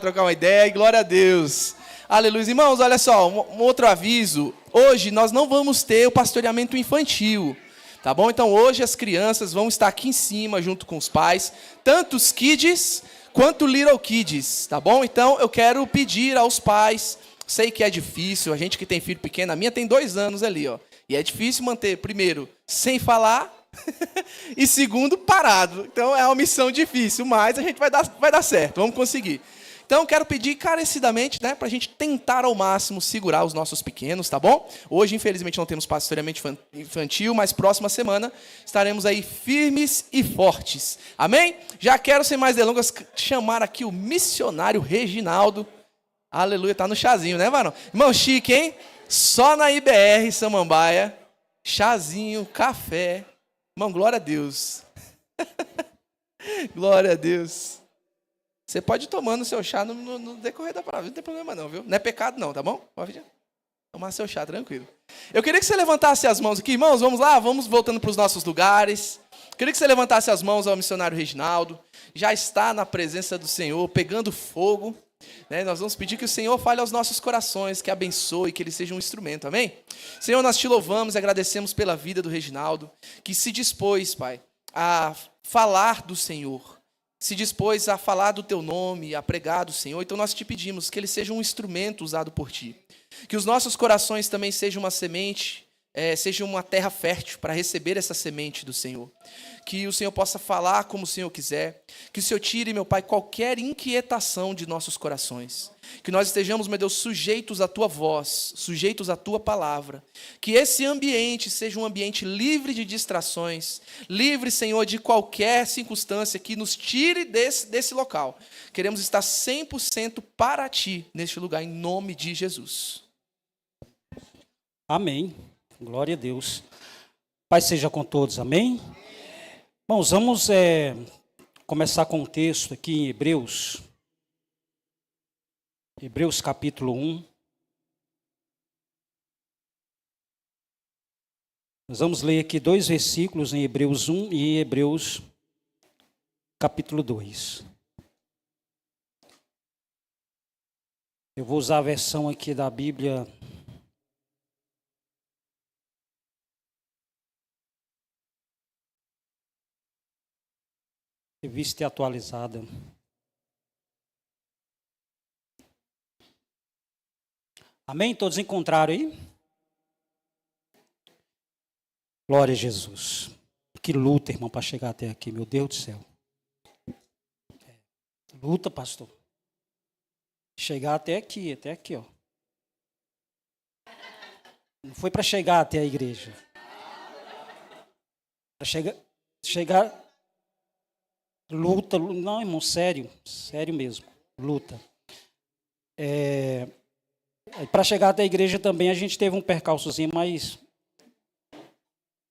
trocar uma ideia e glória a Deus. Aleluia. Irmãos, olha só, um outro aviso. Hoje nós não vamos ter o pastoreamento infantil, tá bom? Então hoje as crianças vão estar aqui em cima junto com os pais, tanto os kids quanto little kids, tá bom? Então eu quero pedir aos pais, sei que é difícil, a gente que tem filho pequeno, a minha tem 2 anos ali, ó. E é difícil manter, primeiro, sem falar, e segundo, parado. Então é uma missão difícil, mas a gente vai dar certo, vamos conseguir. Então, quero pedir encarecidamente, né, para a gente tentar ao máximo segurar os nossos pequenos, tá bom? Hoje, infelizmente, não temos pastoreamento infantil, mas próxima semana estaremos aí firmes e fortes. Amém? Já quero, sem mais delongas, chamar aqui o missionário Reginaldo. Aleluia, tá no chazinho, né, varão? Irmão chique, hein? Só na IBR, Samambaia. Chazinho, café. Irmão, glória a Deus. Glória a Deus. Você pode ir tomando seu chá no decorrer da palavra, não tem problema não, viu? Não é pecado não, tá bom? Pode tomar seu chá, tranquilo. Eu queria que você levantasse as mãos aqui. Irmãos, vamos lá? Vamos voltando para os nossos lugares. Eu queria que você levantasse as mãos ao missionário Reginaldo. Já está na presença do Senhor, pegando fogo. Né? Nós vamos pedir que o Senhor fale aos nossos corações, que abençoe, que ele seja um instrumento, amém? Senhor, nós te louvamos e agradecemos pela vida do Reginaldo, que se dispôs, Pai, a falar do Senhor. Se dispôs a falar do teu nome, a pregar do Senhor. Então nós te pedimos que ele seja um instrumento usado por ti. Que os nossos corações também sejam uma semente, seja uma terra fértil para receber essa semente do Senhor. Que o Senhor possa falar como o Senhor quiser. Que o Senhor tire, meu Pai, qualquer inquietação de nossos corações. Que nós estejamos, meu Deus, sujeitos à tua voz, sujeitos à tua palavra. Que esse ambiente seja um ambiente livre de distrações, livre, Senhor, de qualquer circunstância que nos tire desse local. Queremos estar 100% para ti neste lugar, em nome de Jesus. Amém. Glória a Deus. Pai seja com todos, amém? Bom, vamos começar com um texto aqui em Hebreus. Hebreus capítulo 1. Nós vamos ler aqui 2 versículos em Hebreus 1 e em Hebreus capítulo 2. Eu vou usar a versão aqui da Bíblia Revista e Atualizada. Amém? Todos encontraram aí? Glória a Jesus. Que luta, irmão, para chegar até aqui, meu Deus do céu. Luta, pastor. Chegar até aqui, ó. Não foi para chegar até a igreja. Para chegar. Luta, não, irmão, sério mesmo, luta. Para chegar até a igreja também a gente teve um percalçozinho, mas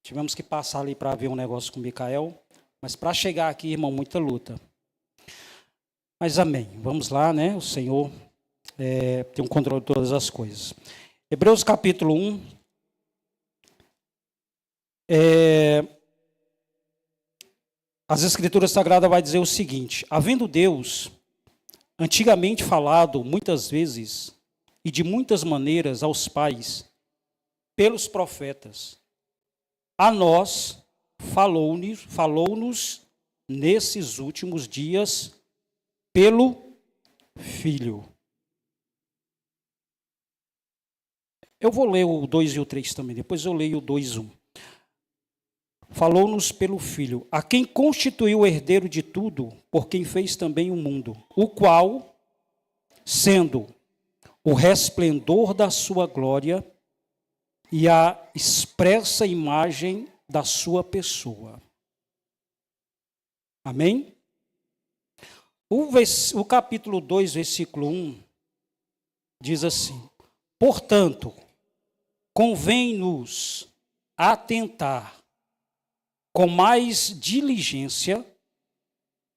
tivemos que passar ali para ver um negócio com o Micael. Mas para chegar aqui, irmão, muita luta. Mas amém, vamos lá, né? O Senhor tem um controle de todas as coisas. Hebreus capítulo 1. As Escrituras Sagradas vai dizer o seguinte: havendo Deus antigamente falado muitas vezes e de muitas maneiras aos pais pelos profetas, a nós falou-nos nesses últimos dias pelo Filho. Eu vou ler o 2 e o 3 também, depois eu leio o 2 e 1. Falou-nos pelo Filho, a quem constituiu o herdeiro de tudo, por quem fez também o mundo, o qual, sendo o resplendor da sua glória e a expressa imagem da sua pessoa. Amém? O capítulo 2, versículo 1, diz assim: portanto, convém-nos atentar com mais diligência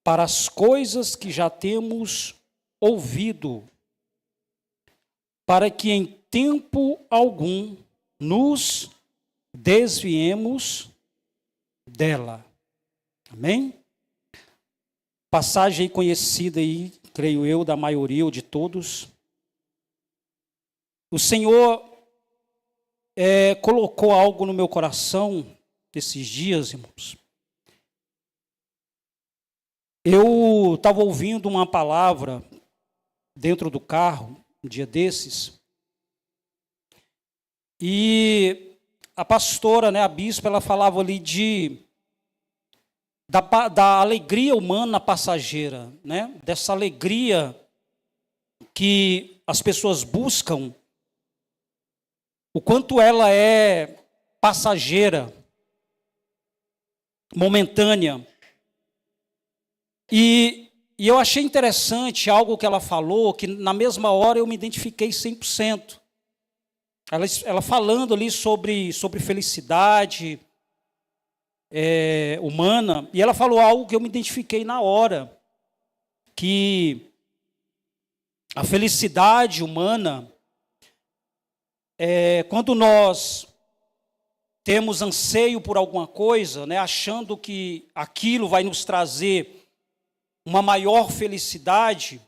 para as coisas que já temos ouvido, para que em tempo algum nos desviemos dela. Amém? Passagem conhecida aí, creio eu, da maioria ou de todos. O Senhor colocou algo no meu coração esses dias, irmãos. Eu estava ouvindo uma palavra dentro do carro, um dia desses, e a pastora, a bispa, ela falava ali da alegria humana passageira, dessa alegria que as pessoas buscam, o quanto ela é passageira, momentânea. E eu achei interessante algo que ela falou, que na mesma hora eu me identifiquei 100%. Ela falando ali sobre felicidade humana, e ela falou algo que eu me identifiquei na hora, que a felicidade humana, quando nós temos anseio por alguma coisa, achando que aquilo vai nos trazer uma maior felicidade,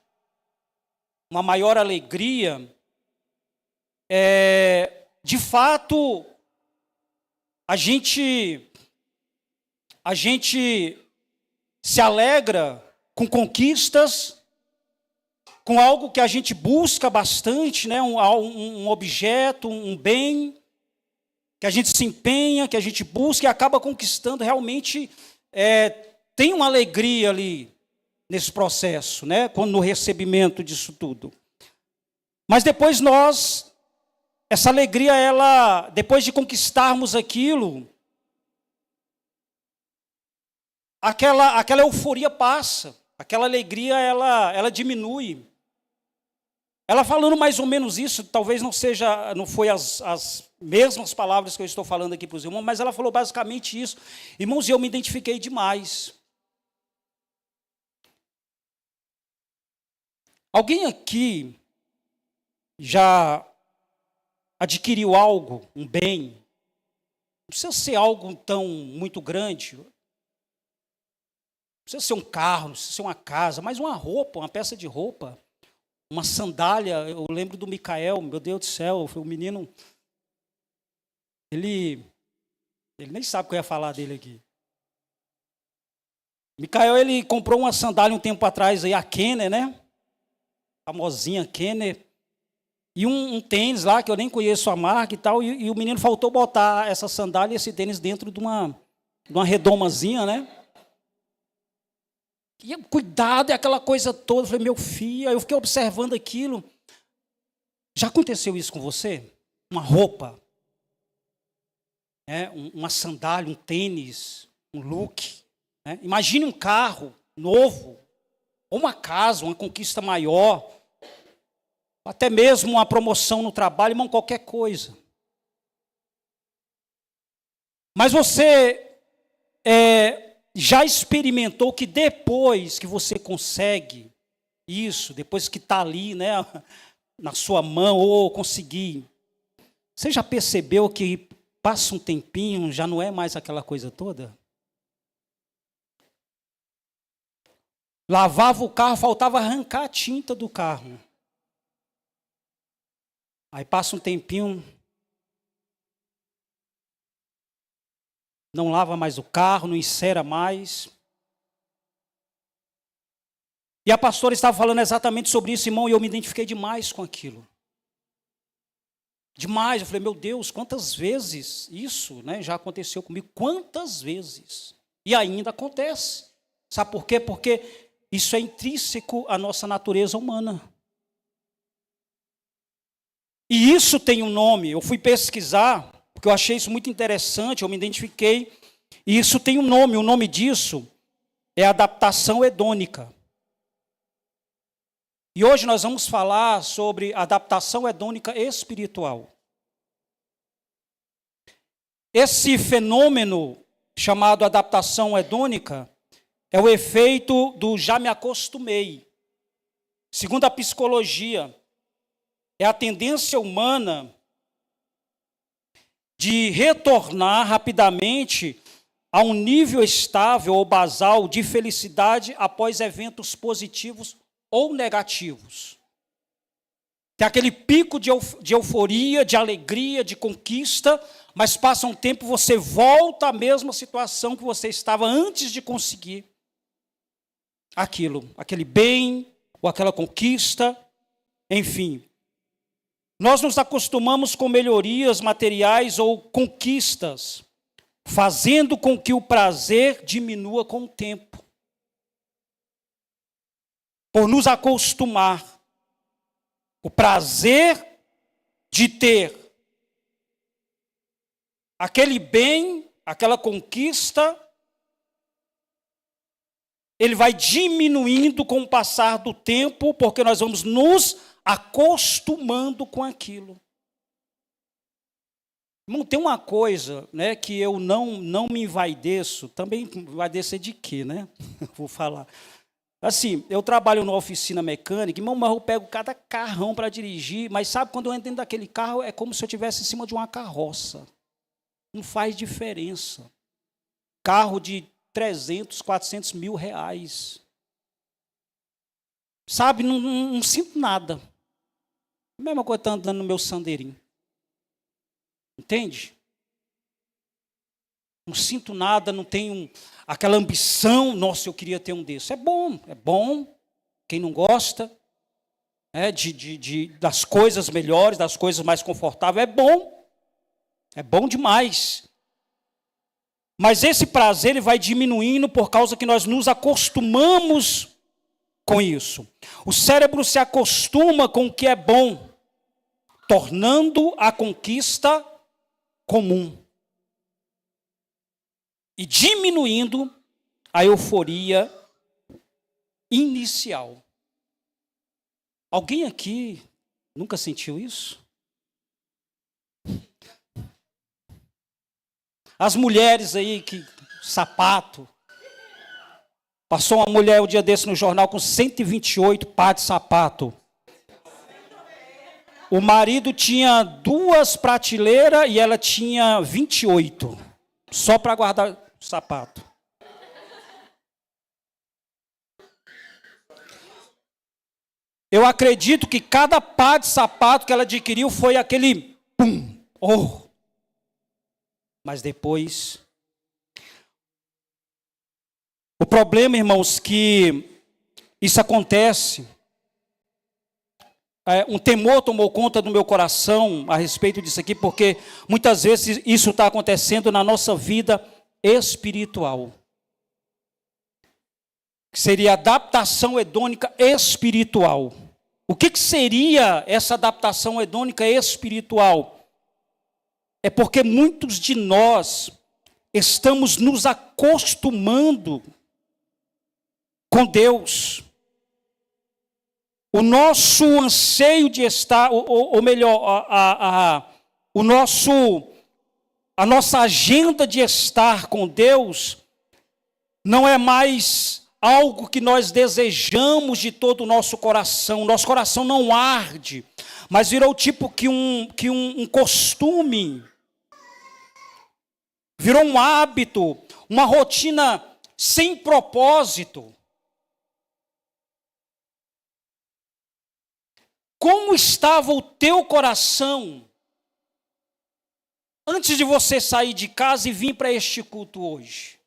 uma maior alegria, de fato, a gente se alegra com conquistas, com algo que a gente busca bastante, um objeto, um bem, que a gente se empenha, que a gente busca e acaba conquistando, realmente tem uma alegria ali nesse processo, no recebimento disso tudo. Mas depois essa alegria, depois de conquistarmos aquilo, aquela euforia passa, aquela alegria ela diminui. Ela falando mais ou menos isso, talvez não foi as mesmas palavras que eu estou falando aqui para os irmãos, mas ela falou basicamente isso. Irmãos, eu me identifiquei demais. Alguém aqui já adquiriu algo, um bem? Não precisa ser algo tão muito grande. Não precisa ser um carro, não precisa ser uma casa, mas uma roupa, uma peça de roupa, uma sandália. Eu lembro do Micael, meu Deus do céu, foi um menino. Ele nem sabe o que eu ia falar dele aqui. Micael, ele comprou uma sandália um tempo atrás, aí, a Kenner, famosinha Kenner, e um tênis lá, que eu nem conheço a marca e tal, e o menino faltou botar essa sandália e esse tênis dentro de uma redomazinha, E cuidado, é aquela coisa toda. Eu falei, meu filho, aí eu fiquei observando aquilo. Já aconteceu isso com você? Uma roupa, uma sandália, um tênis, um look. Imagine um carro novo, ou uma casa, uma conquista maior, até mesmo uma promoção no trabalho, irmão, qualquer coisa. Mas você já experimentou que depois que você consegue isso, depois que está ali, na sua mão, ou conseguir, você já percebeu que passa um tempinho, já não é mais aquela coisa toda? Lavava o carro, faltava arrancar a tinta do carro. Aí passa um tempinho, não lava mais o carro, não encera mais. E a pastora estava falando exatamente sobre isso, irmão, e eu me identifiquei demais com aquilo. Demais. Eu falei, meu Deus, quantas vezes isso já aconteceu comigo? Quantas vezes? E ainda acontece. Sabe por quê? Porque isso é intrínseco à nossa natureza humana. E isso tem um nome. Eu fui pesquisar, porque eu achei isso muito interessante, eu me identifiquei. E isso tem um nome. O nome disso é adaptação hedônica. E hoje nós vamos falar sobre adaptação hedônica espiritual. Esse fenômeno chamado adaptação hedônica é o efeito do já me acostumei. Segundo a psicologia, é a tendência humana de retornar rapidamente a um nível estável ou basal de felicidade após eventos positivos ou negativos. Tem aquele pico de euforia, de alegria, de conquista, mas passa um tempo e você volta à mesma situação que você estava antes de conseguir aquilo, aquele bem ou aquela conquista, enfim. Nós nos acostumamos com melhorias materiais ou conquistas, fazendo com que o prazer diminua com o tempo. Por nos acostumar, o prazer de ter aquele bem, aquela conquista, ele vai diminuindo com o passar do tempo, porque nós vamos nos acostumando com aquilo. Irmão, tem uma coisa, né, que eu não me envaideço, também envaidecer de quê, né? Vou falar. Assim, eu trabalho numa oficina mecânica, irmão, mas eu pego cada carrão para dirigir, mas sabe, quando eu entro dentro daquele carro, é como se eu estivesse em cima de uma carroça. Não faz diferença. Carro de 300, 400 mil reais. Sabe, não sinto nada. A mesma coisa está andando no meu sandeirinho. Entende? Não sinto nada, não tenho aquela ambição. Nossa, eu queria ter um desses. É bom. Quem não gosta das coisas melhores, das coisas mais confortáveis, é bom demais. Mas esse prazer ele vai diminuindo por causa que nós nos acostumamos com isso. O cérebro se acostuma com o que é bom, tornando a conquista comum e diminuindo a euforia inicial. Alguém aqui nunca sentiu isso? As mulheres aí, sapato. Passou uma mulher um dia desse no jornal com 128 pares de sapato. O marido tinha 2 prateleiras e ela tinha 28. Só para guardar o sapato. Eu acredito que cada par de sapato que ela adquiriu foi aquele pum, oh. Mas depois... O problema, irmãos, que isso acontece, um temor tomou conta do meu coração a respeito disso aqui, porque muitas vezes isso está acontecendo na nossa vida espiritual. Seria adaptação hedônica espiritual. O que seria essa adaptação hedônica espiritual? É porque muitos de nós estamos nos acostumando com Deus. O nosso anseio de estar, ou melhor, a nossa agenda de estar com Deus não é mais algo que nós desejamos de todo o nosso coração. Nosso coração não arde, mas virou tipo que um costume, virou um hábito, uma rotina sem propósito. Como estava o teu coração antes de você sair de casa e vir para este culto hoje?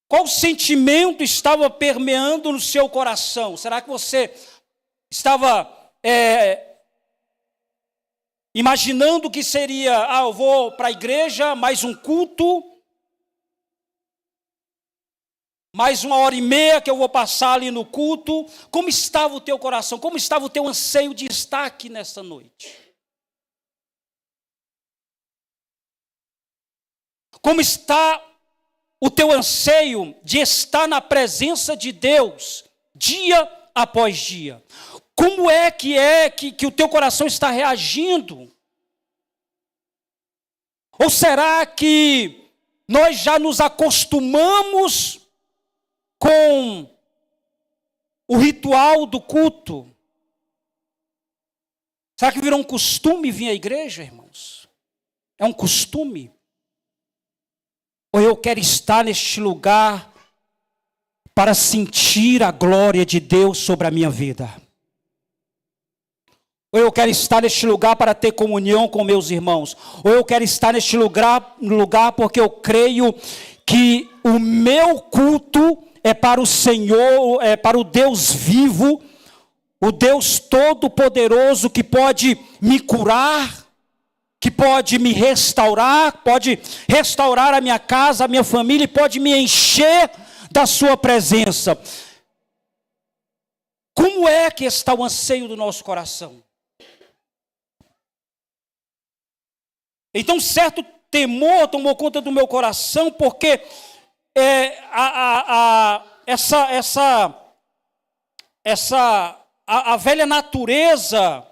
Qual sentimento estava permeando no seu coração? Será que você estava imaginando que seria, eu vou para a igreja, mais um culto, mais 1h30 que eu vou passar ali no culto? Como estava o teu coração? Como estava o teu anseio de estar aqui nesta noite? Como está o teu anseio de estar na presença de Deus, dia após dia? Como é que o teu coração está reagindo? Ou será que nós já nos acostumamos com o ritual do culto? Será que virou um costume vir à igreja, irmãos? É um costume? Ou eu quero estar neste lugar para sentir a glória de Deus sobre a minha vida. Ou eu quero estar neste lugar para ter comunhão com meus irmãos. Ou eu quero estar neste lugar porque eu creio que o meu culto é para o Senhor, é para o Deus vivo, o Deus todo-poderoso que pode me curar, que pode me restaurar, pode restaurar a minha casa, a minha família, e pode me encher da sua presença. Como é que está o anseio do nosso coração? Então, certo temor tomou conta do meu coração, porque a velha natureza,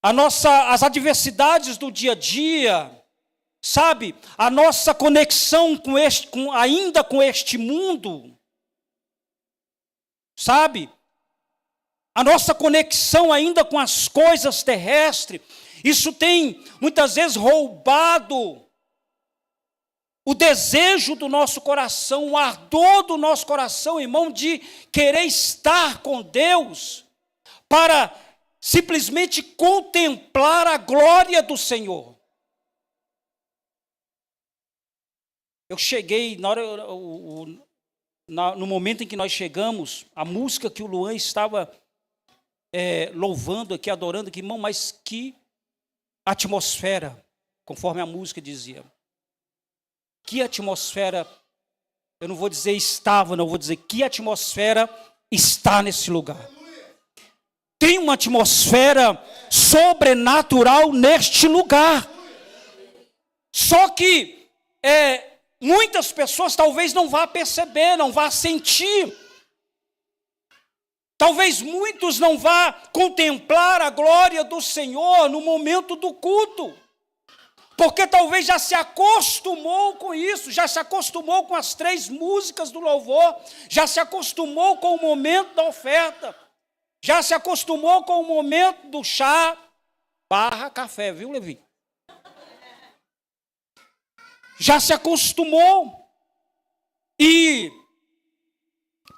as adversidades do dia a dia, sabe? A nossa conexão ainda com este mundo, sabe? A nossa conexão ainda com as coisas terrestres, isso tem muitas vezes roubado o desejo do nosso coração, o ardor do nosso coração, irmão, de querer estar com Deus, para simplesmente contemplar a glória do Senhor. Eu cheguei, no momento em que nós chegamos, a música que o Luan estava louvando aqui, adorando aqui, irmão, mas que atmosfera, conforme a música dizia. Que atmosfera, eu não vou dizer estava, não vou dizer que atmosfera está nesse lugar. Tem uma atmosfera sobrenatural neste lugar. Só que muitas pessoas talvez não vá perceber, não vá sentir. Talvez muitos não vá contemplar a glória do Senhor no momento do culto. Porque talvez já se acostumou com isso, já se acostumou com as 3 músicas do louvor, já se acostumou com o momento da oferta, já se acostumou com o momento do chá / café, viu, Levi? Já se acostumou. E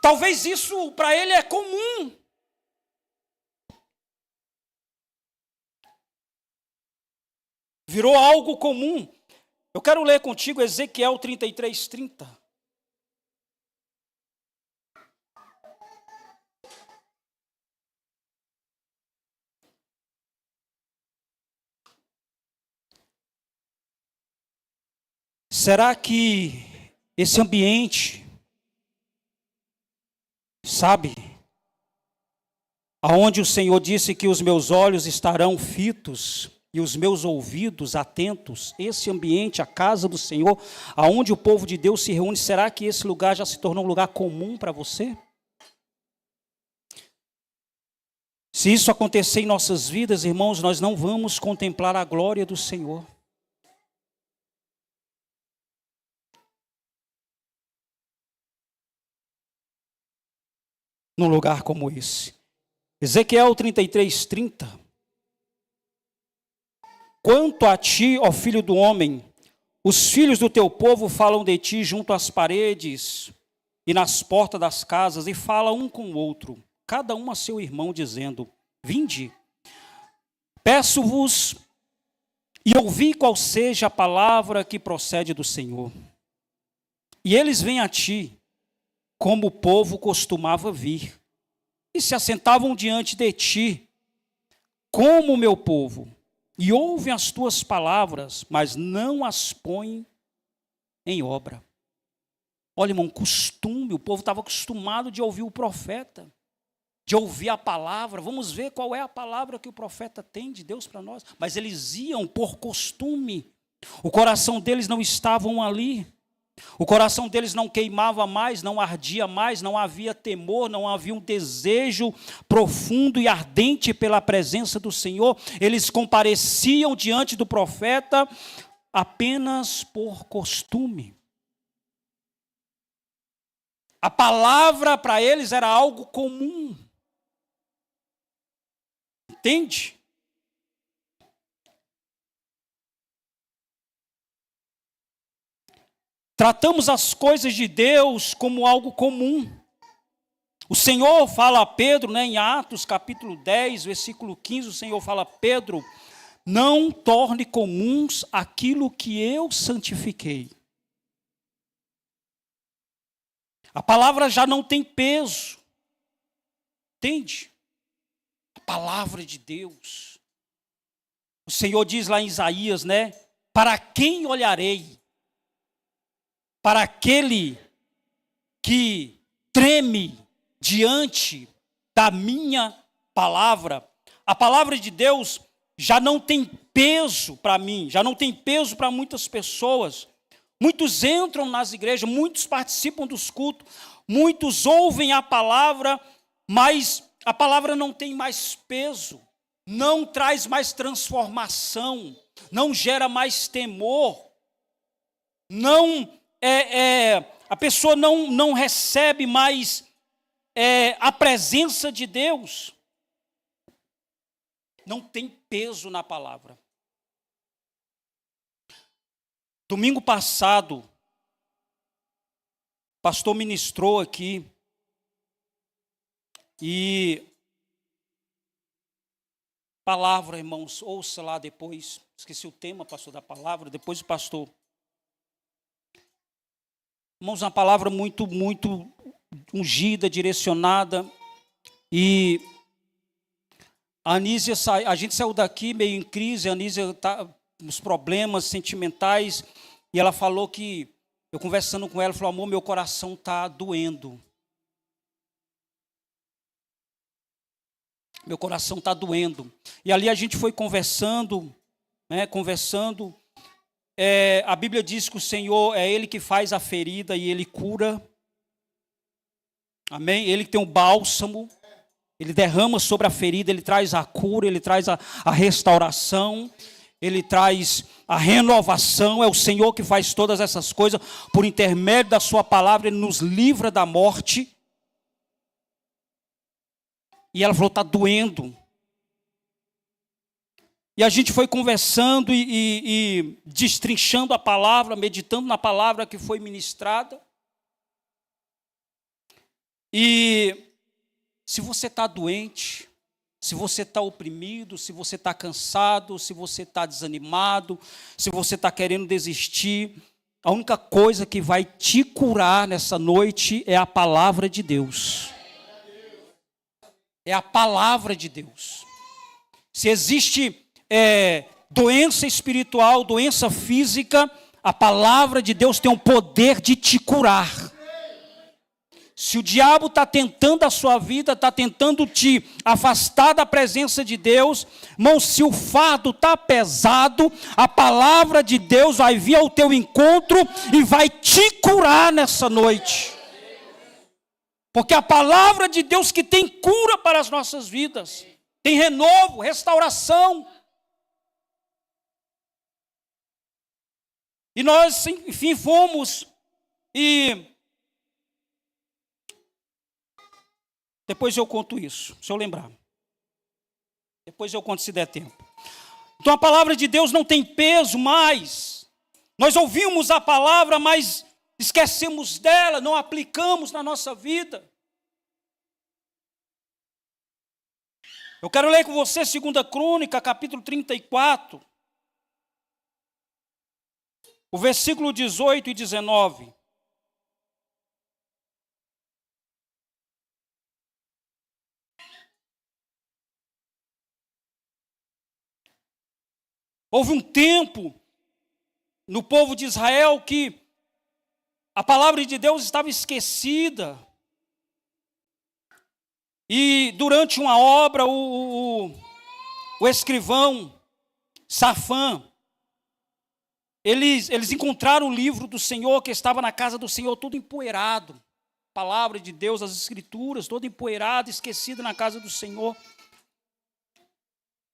talvez isso para ele é comum. Virou algo comum. Eu quero ler contigo Ezequiel 33:30. Será que esse ambiente, sabe, aonde o Senhor disse que os meus olhos estarão fitos e os meus ouvidos atentos, esse ambiente, a casa do Senhor, aonde o povo de Deus se reúne, será que esse lugar já se tornou um lugar comum para você? Se isso acontecer em nossas vidas, irmãos, nós não vamos contemplar a glória do Senhor. Num lugar como esse. Ezequiel 33:30. Quanto a ti, ó filho do homem, os filhos do teu povo falam de ti junto às paredes e nas portas das casas, e falam um com o outro, cada um a seu irmão, dizendo: vinde, peço-vos e ouvi qual seja a palavra que procede do Senhor. E eles vêm a ti, como o povo costumava vir, e se assentavam diante de ti, como o meu povo, e ouvem as tuas palavras, mas não as põem em obra. Olha, irmão, costume, o povo estava acostumado de ouvir o profeta, de ouvir a palavra. Vamos ver qual é a palavra que o profeta tem de Deus para nós. Mas eles iam por costume, o coração deles não estavam ali. O coração deles não queimava mais, não ardia mais, não havia temor, não havia um desejo profundo e ardente pela presença do Senhor. Eles compareciam diante do profeta apenas por costume. A palavra para eles era algo comum. Entende? tratamos as coisas de Deus como algo comum. O Senhor fala a Pedro, em Atos capítulo 10, versículo 15, o Senhor fala a Pedro: não torne comuns aquilo que eu santifiquei. A palavra já não tem peso. Entende? A palavra de Deus. O Senhor diz lá em Isaías, para quem olharei? Para aquele que treme diante da minha palavra. A palavra de Deus já não tem peso para mim, já não tem peso para muitas pessoas. Muitos entram nas igrejas, muitos participam dos cultos, muitos ouvem a palavra, mas a palavra não tem mais peso, não traz mais transformação, não gera mais temor, a pessoa não recebe mais a presença de Deus. Não tem peso na palavra. Domingo passado, o pastor ministrou aqui e palavra, irmãos, ouça lá depois. Esqueci o tema, pastor, da palavra, depois o pastor. Irmãos, uma palavra muito, muito ungida, direcionada. E a Anísia, a gente saiu daqui meio em crise, a Anísia está nos problemas sentimentais, e ela falou que, eu conversando com ela, falou: amor, meu coração está doendo. Meu coração está doendo. E ali a gente foi conversando. A Bíblia diz que o Senhor é Ele que faz a ferida e Ele cura. Amém? Ele que tem um bálsamo. Ele derrama sobre a ferida, Ele traz a cura, Ele traz a restauração, Ele traz a renovação. É o Senhor que faz todas essas coisas. Por intermédio da sua palavra, Ele nos livra da morte. E ela falou: está doendo. E a gente foi conversando e destrinchando a palavra, meditando na palavra que foi ministrada. E se você está doente, se você está oprimido, se você está cansado, se você está desanimado, se você está querendo desistir, a única coisa que vai te curar nessa noite é a palavra de Deus. É a palavra de Deus. Se existe doença espiritual, doença física, a palavra de Deus tem o poder de te curar. Se o diabo está tentando a sua vida, está tentando te afastar da presença de Deus, irmão, se o fardo está pesado, a palavra de Deus vai vir ao teu encontro e vai te curar nessa noite. Porque a palavra de Deus que tem cura para as nossas vidas, tem renovo, restauração. E nós, enfim, fomos e depois eu conto isso, se eu lembrar. Depois eu conto se der tempo. Então a palavra de Deus não tem peso mais. Nós ouvimos a palavra, mas esquecemos dela, não aplicamos na nossa vida. Eu quero ler com você 2 Crônica, capítulo 34. O versículo 18 e 19. Houve um tempo no povo de Israel que a palavra de Deus estava esquecida. E durante uma obra, o escrivão Safã, eles encontraram o livro do Senhor que estava na casa do Senhor, todo empoeirado. A palavra de Deus, as escrituras, todo empoeirado, esquecido na casa do Senhor.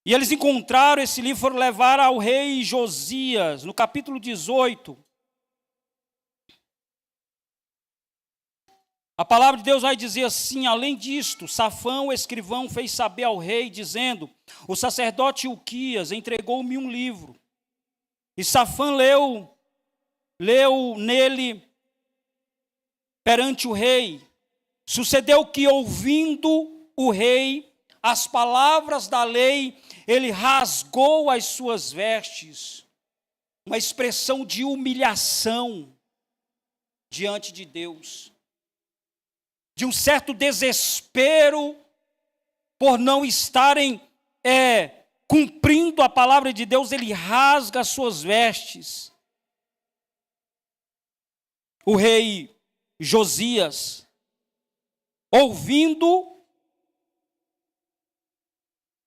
E eles encontraram esse livro, foram levar ao rei Josias, no capítulo 18. A palavra de Deus vai dizer assim: além disto, Safã, o escrivão, fez saber ao rei, dizendo: o sacerdote Ilquias entregou-me um livro. E Safã leu leu nele perante o rei. Sucedeu que, ouvindo o rei as palavras da lei, ele rasgou as suas vestes. Uma expressão de humilhação diante de Deus. De um certo desespero por não estarem cumprindo a palavra de Deus, ele rasga as suas vestes. O rei Josias, ouvindo,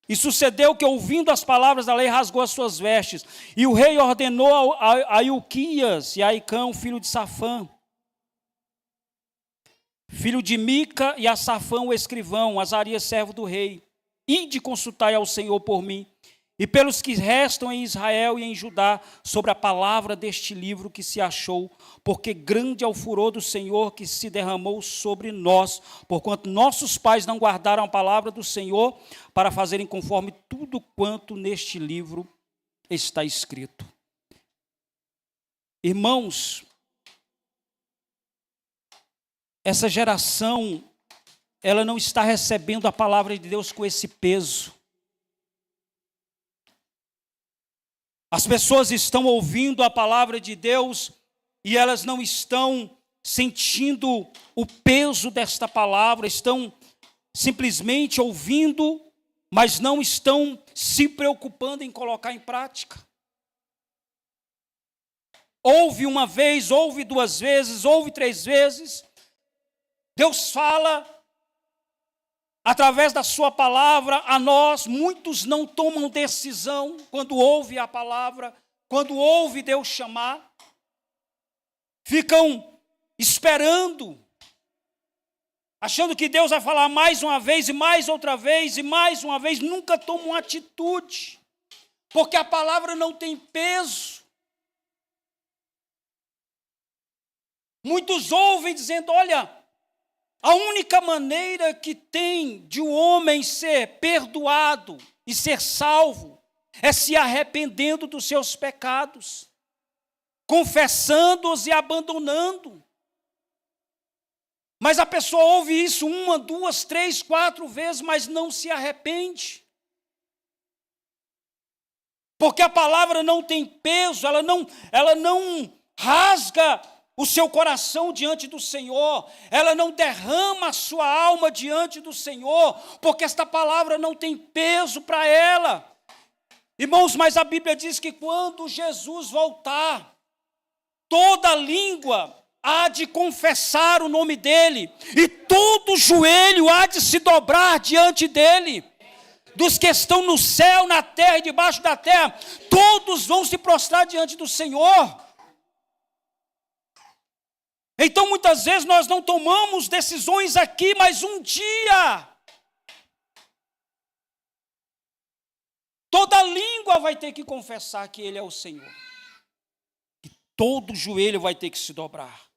e sucedeu que, ouvindo as palavras da lei, rasgou as suas vestes. E o rei ordenou a Ilquias e a Aicão, filho de Safã, filho de Mica, e a Safã, o escrivão, Azarias, servo do rei: ide consultai ao Senhor por mim e pelos que restam em Israel e em Judá, sobre a palavra deste livro que se achou, porque grande é o furor do Senhor que se derramou sobre nós, porquanto nossos pais não guardaram a palavra do Senhor para fazerem conforme tudo quanto neste livro está escrito. Irmãos, essa geração, ela não está recebendo a palavra de Deus com esse peso. As pessoas estão ouvindo a palavra de Deus e elas não estão sentindo o peso desta palavra, estão simplesmente ouvindo, mas não estão se preocupando em colocar em prática. Ouve uma vez, ouve duas vezes, ouve três vezes. Deus fala através da sua palavra a nós. Muitos não tomam decisão quando ouvem a palavra, quando ouvem Deus chamar. Ficam esperando, achando que Deus vai falar mais uma vez, e mais outra vez, e mais uma vez. Nunca tomam atitude, porque a palavra não tem peso. Muitos ouvem dizendo: olha, a única maneira que tem de um homem ser perdoado e ser salvo é se arrependendo dos seus pecados, confessando-os e abandonando. Mas a pessoa ouve isso uma, duas, três, quatro vezes, mas não se arrepende. Porque a palavra não tem peso, ela não rasga o seu coração diante do Senhor, ela não derrama a sua alma diante do Senhor, porque esta palavra não tem peso para ela. Irmãos, mas a Bíblia diz que quando Jesus voltar, toda língua há de confessar o nome dele, e todo joelho há de se dobrar diante dele. Dos que estão no céu, na terra e debaixo da terra, todos vão se prostrar diante do Senhor. Então, muitas vezes, nós não tomamos decisões aqui, mas um dia toda língua vai ter que confessar que Ele é o Senhor. E todo joelho vai ter que se dobrar.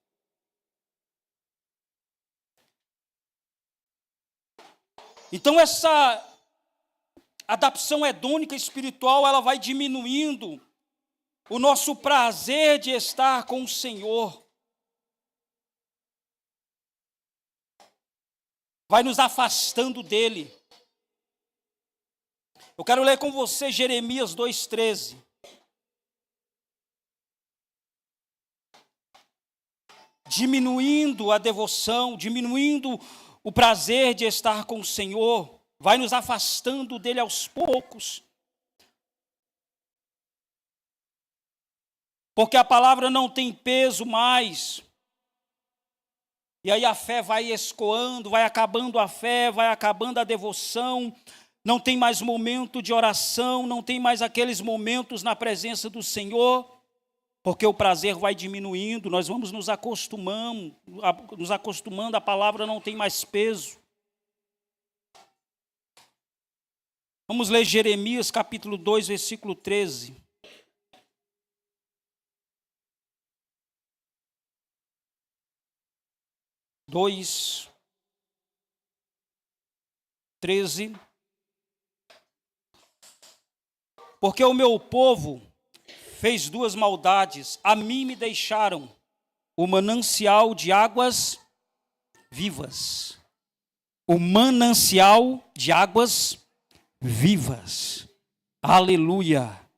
Então, essa adaptação hedônica espiritual, ela vai diminuindo o nosso prazer de estar com o Senhor. Vai nos afastando dele. Eu quero ler com você Jeremias 2,13. Diminuindo a devoção, diminuindo o prazer de estar com o Senhor, vai nos afastando dele aos poucos. Porque a palavra não tem peso mais. E aí a fé vai escoando, vai acabando a fé, vai acabando a devoção, não tem mais momento de oração, não tem mais aqueles momentos na presença do Senhor, porque o prazer vai diminuindo, nós vamos nos acostumando, a palavra não tem mais peso. Vamos ler Jeremias capítulo 2, versículo 13. Dois, 13. Porque o meu povo fez duas maldades. A mim me deixaram o manancial de águas vivas. O manancial de águas vivas. Aleluia.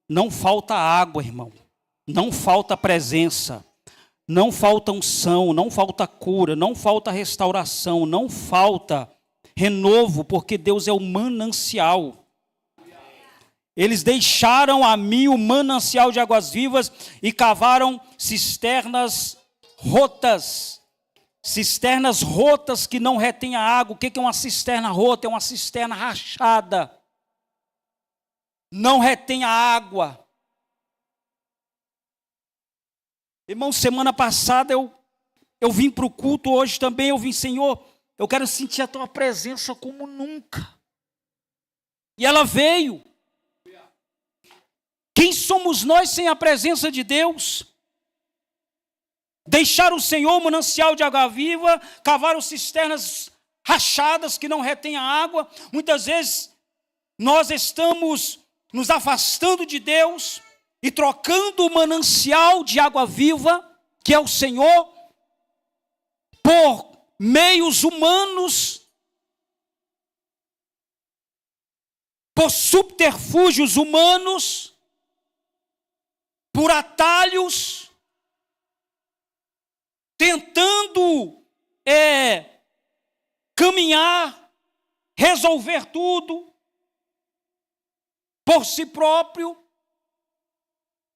Não falta água, irmão. Não falta presença. Não falta unção, não falta cura, não falta restauração, não falta renovo, porque Deus é o manancial. Eles deixaram a mim o manancial de águas vivas e cavaram cisternas rotas. Cisternas rotas que não retêm a água. O que é uma cisterna rota? É uma cisterna rachada. Não retém a água. Irmão, semana passada eu vim para o culto, hoje também eu vim, Senhor, eu quero sentir a tua presença como nunca. E ela veio. Quem somos nós sem a presença de Deus? Deixar o Senhor, o manancial de água viva, cavaram cisternas rachadas que não retêm a água. Muitas vezes nós estamos nos afastando de Deus e trocando o manancial de água viva, que é o Senhor, por meios humanos, por subterfúgios humanos, por atalhos, tentando caminhar, resolver tudo por si próprio.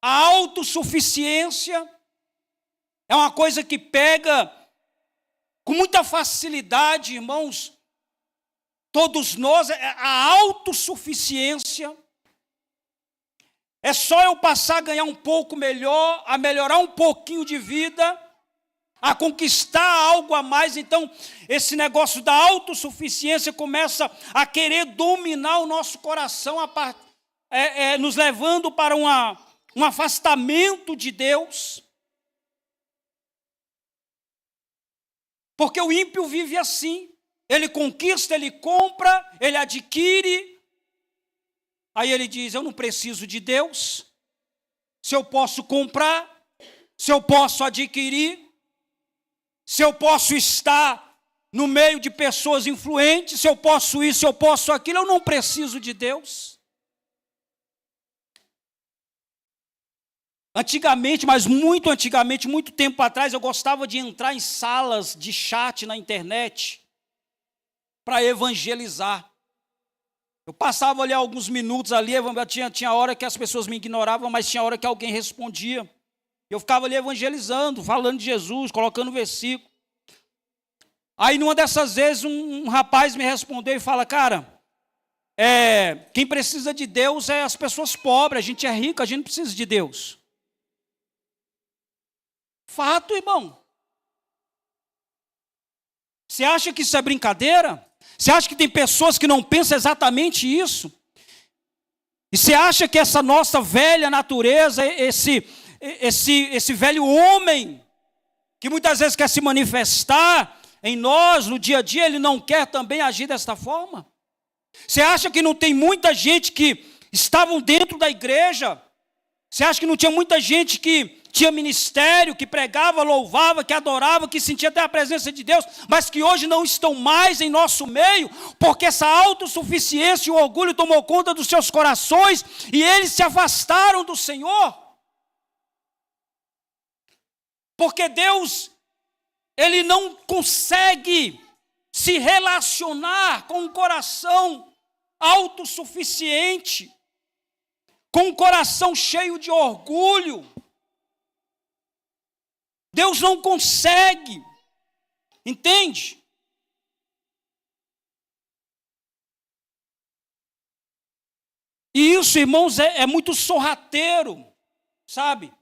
A autossuficiência é uma coisa que pega com muita facilidade, irmãos. Todos nós, a autossuficiência. É só eu passar a ganhar um pouco melhor, a melhorar um pouquinho de vida, a conquistar algo a mais. Então, esse negócio da autossuficiência começa a querer dominar o nosso coração, nos levando para um afastamento de Deus. Porque o ímpio vive assim. Ele conquista, ele compra, ele adquire. Aí ele diz, eu não preciso de Deus. Se eu posso comprar, se eu posso adquirir, se eu posso estar no meio de pessoas influentes, se eu posso isso, se eu posso aquilo, eu não preciso de Deus. Antigamente, mas muito antigamente, muito tempo atrás, eu gostava de entrar em salas de chat na internet para evangelizar. Eu passava ali alguns minutos ali, tinha hora que as pessoas me ignoravam, mas tinha hora que alguém respondia. Eu ficava ali evangelizando, falando de Jesus, colocando versículo. Aí numa dessas vezes um rapaz me respondeu e fala, cara, quem precisa de Deus é as pessoas pobres, a gente é rico, a gente não precisa de Deus. Fato, irmão. Você acha que isso é brincadeira? Você acha que tem pessoas que não pensam exatamente isso? E você acha que essa nossa velha natureza, esse velho homem, que muitas vezes quer se manifestar em nós, no dia a dia, ele não quer também agir desta forma? Você acha que não tem muita gente que estavam dentro da igreja? Você acha que não tinha muita gente que tinha ministério, que pregava, louvava, que adorava, que sentia até a presença de Deus, mas que hoje não estão mais em nosso meio, porque essa autossuficiência e o orgulho tomou conta dos seus corações e eles se afastaram do Senhor? Porque Deus, Ele não consegue se relacionar com um coração autossuficiente, com um coração cheio de orgulho. Deus não consegue, entende? E isso, irmãos, é muito sorrateiro, sabe?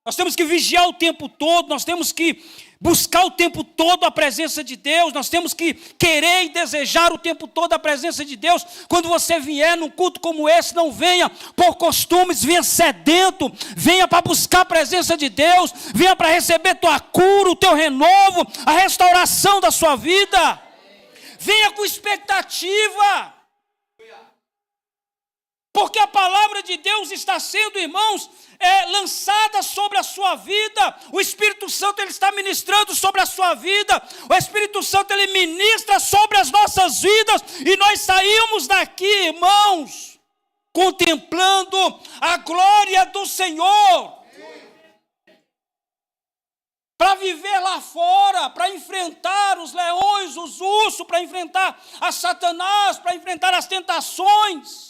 Nós temos que vigiar o tempo todo, nós temos que buscar o tempo todo a presença de Deus, nós temos que querer e desejar o tempo todo a presença de Deus. Quando você vier num culto como esse, não venha por costumes, venha sedento, venha para buscar a presença de Deus, venha para receber tua cura, o teu renovo, a restauração da sua vida. Venha com expectativa. Porque a palavra de Deus está sendo, irmãos, lançada sobre a sua vida. O Espírito Santo ele está ministrando sobre a sua vida. O Espírito Santo ele ministra sobre as nossas vidas. E nós saímos daqui, irmãos, contemplando a glória do Senhor. Para viver lá fora, para enfrentar os leões, os ursos, para enfrentar a Satanás, para enfrentar as tentações.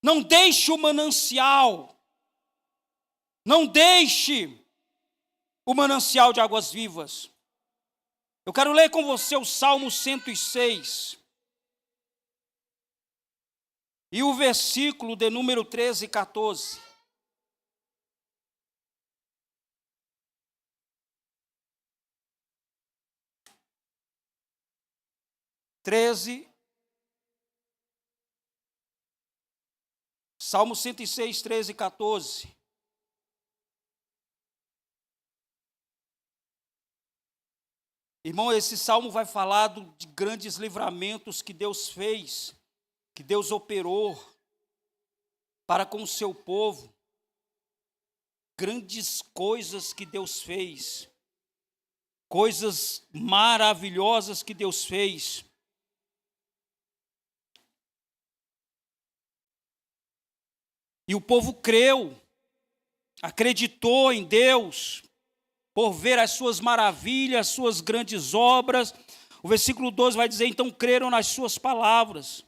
Não deixe o manancial, não deixe o manancial de águas vivas. Eu quero ler com você o Salmo 106. E o versículo de número 13 e 14. Salmo 106, 13 e 14. Irmão, esse salmo vai falar de grandes livramentos que Deus fez, que Deus operou para com o seu povo. Grandes coisas que Deus fez, coisas maravilhosas que Deus fez. E o povo creu, acreditou em Deus, por ver as suas maravilhas, as suas grandes obras. O versículo 12 vai dizer, então creram nas suas palavras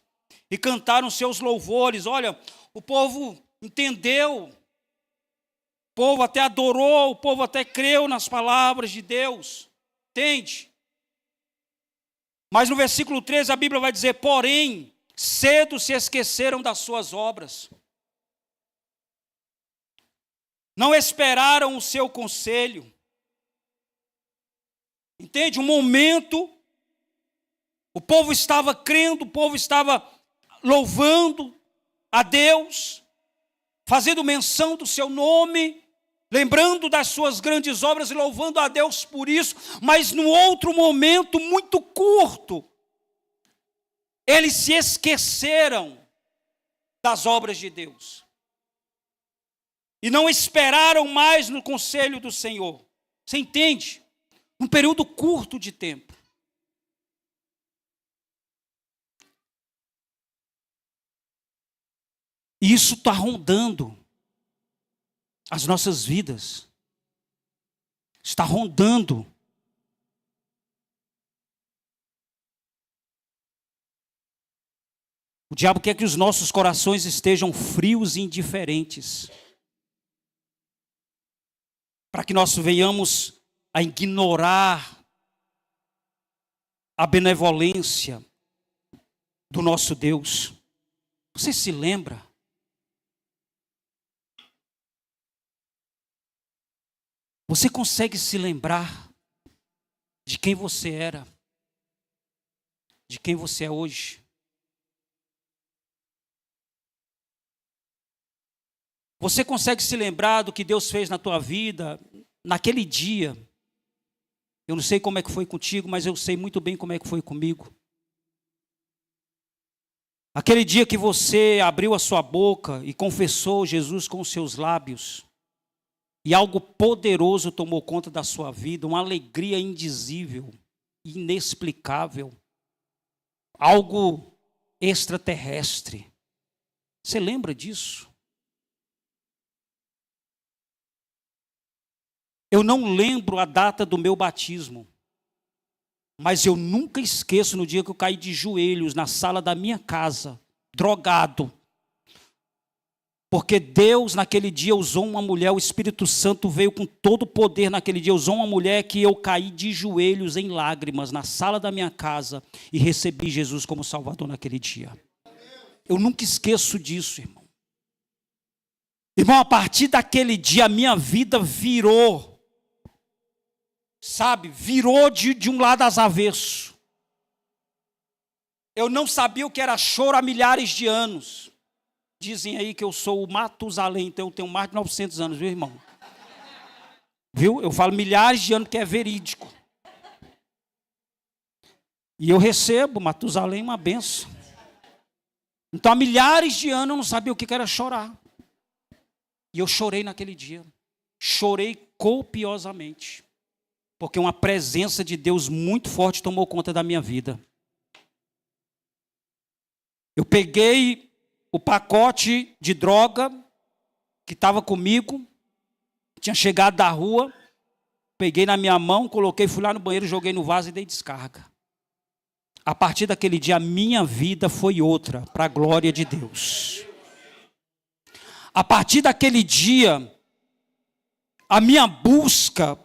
e cantaram seus louvores. Olha, o povo entendeu, o povo até adorou, o povo até creu nas palavras de Deus. Entende? Mas no versículo 13 a Bíblia vai dizer, porém, cedo se esqueceram das suas obras. Não esperaram o seu conselho. Entende? Um momento, o povo estava crendo, o povo estava louvando a Deus, fazendo menção do seu nome, lembrando das suas grandes obras e louvando a Deus por isso, mas num outro momento muito curto, eles se esqueceram das obras de Deus. E não esperaram mais no conselho do Senhor. Você entende? Um período curto de tempo. E isso está rondando as nossas vidas. Está rondando. O diabo quer que os nossos corações estejam frios e indiferentes, para que nós venhamos a ignorar a benevolência do nosso Deus. Você se lembra? Você consegue se lembrar de quem você era? De quem você é hoje? Você consegue se lembrar do que Deus fez na tua vida, naquele dia? Eu não sei como é que foi contigo, mas eu sei muito bem como é que foi comigo. Aquele dia que você abriu a sua boca e confessou Jesus com os seus lábios, e algo poderoso tomou conta da sua vida, uma alegria indizível, inexplicável, algo extraterrestre. Você lembra disso? Eu não lembro a data do meu batismo, mas eu nunca esqueço no dia que eu caí de joelhos na sala da minha casa, drogado. Porque Deus naquele dia usou uma mulher, o Espírito Santo veio com todo o poder naquele dia, usou uma mulher que eu caí de joelhos em lágrimas na sala da minha casa e recebi Jesus como Salvador naquele dia. Eu nunca esqueço disso, irmão. Irmão, a partir daquele dia a minha vida virou. Sabe, virou de um lado às avesso. Eu não sabia o que era choro há milhares de anos. Dizem aí que eu sou o Matusalém, então eu tenho mais de 900 anos, viu, irmão? Viu? Eu falo milhares de anos que é verídico. E eu recebo, Matusalém, uma benção. Então, há milhares de anos eu não sabia o que era chorar. E eu chorei naquele dia. Chorei copiosamente. Porque uma presença de Deus muito forte tomou conta da minha vida. Eu peguei o pacote de droga que estava comigo, tinha chegado da rua, peguei na minha mão, coloquei, fui lá no banheiro, joguei no vaso e dei descarga. A partir daquele dia, a minha vida foi outra, para a glória de Deus. A partir daquele dia, a minha busca,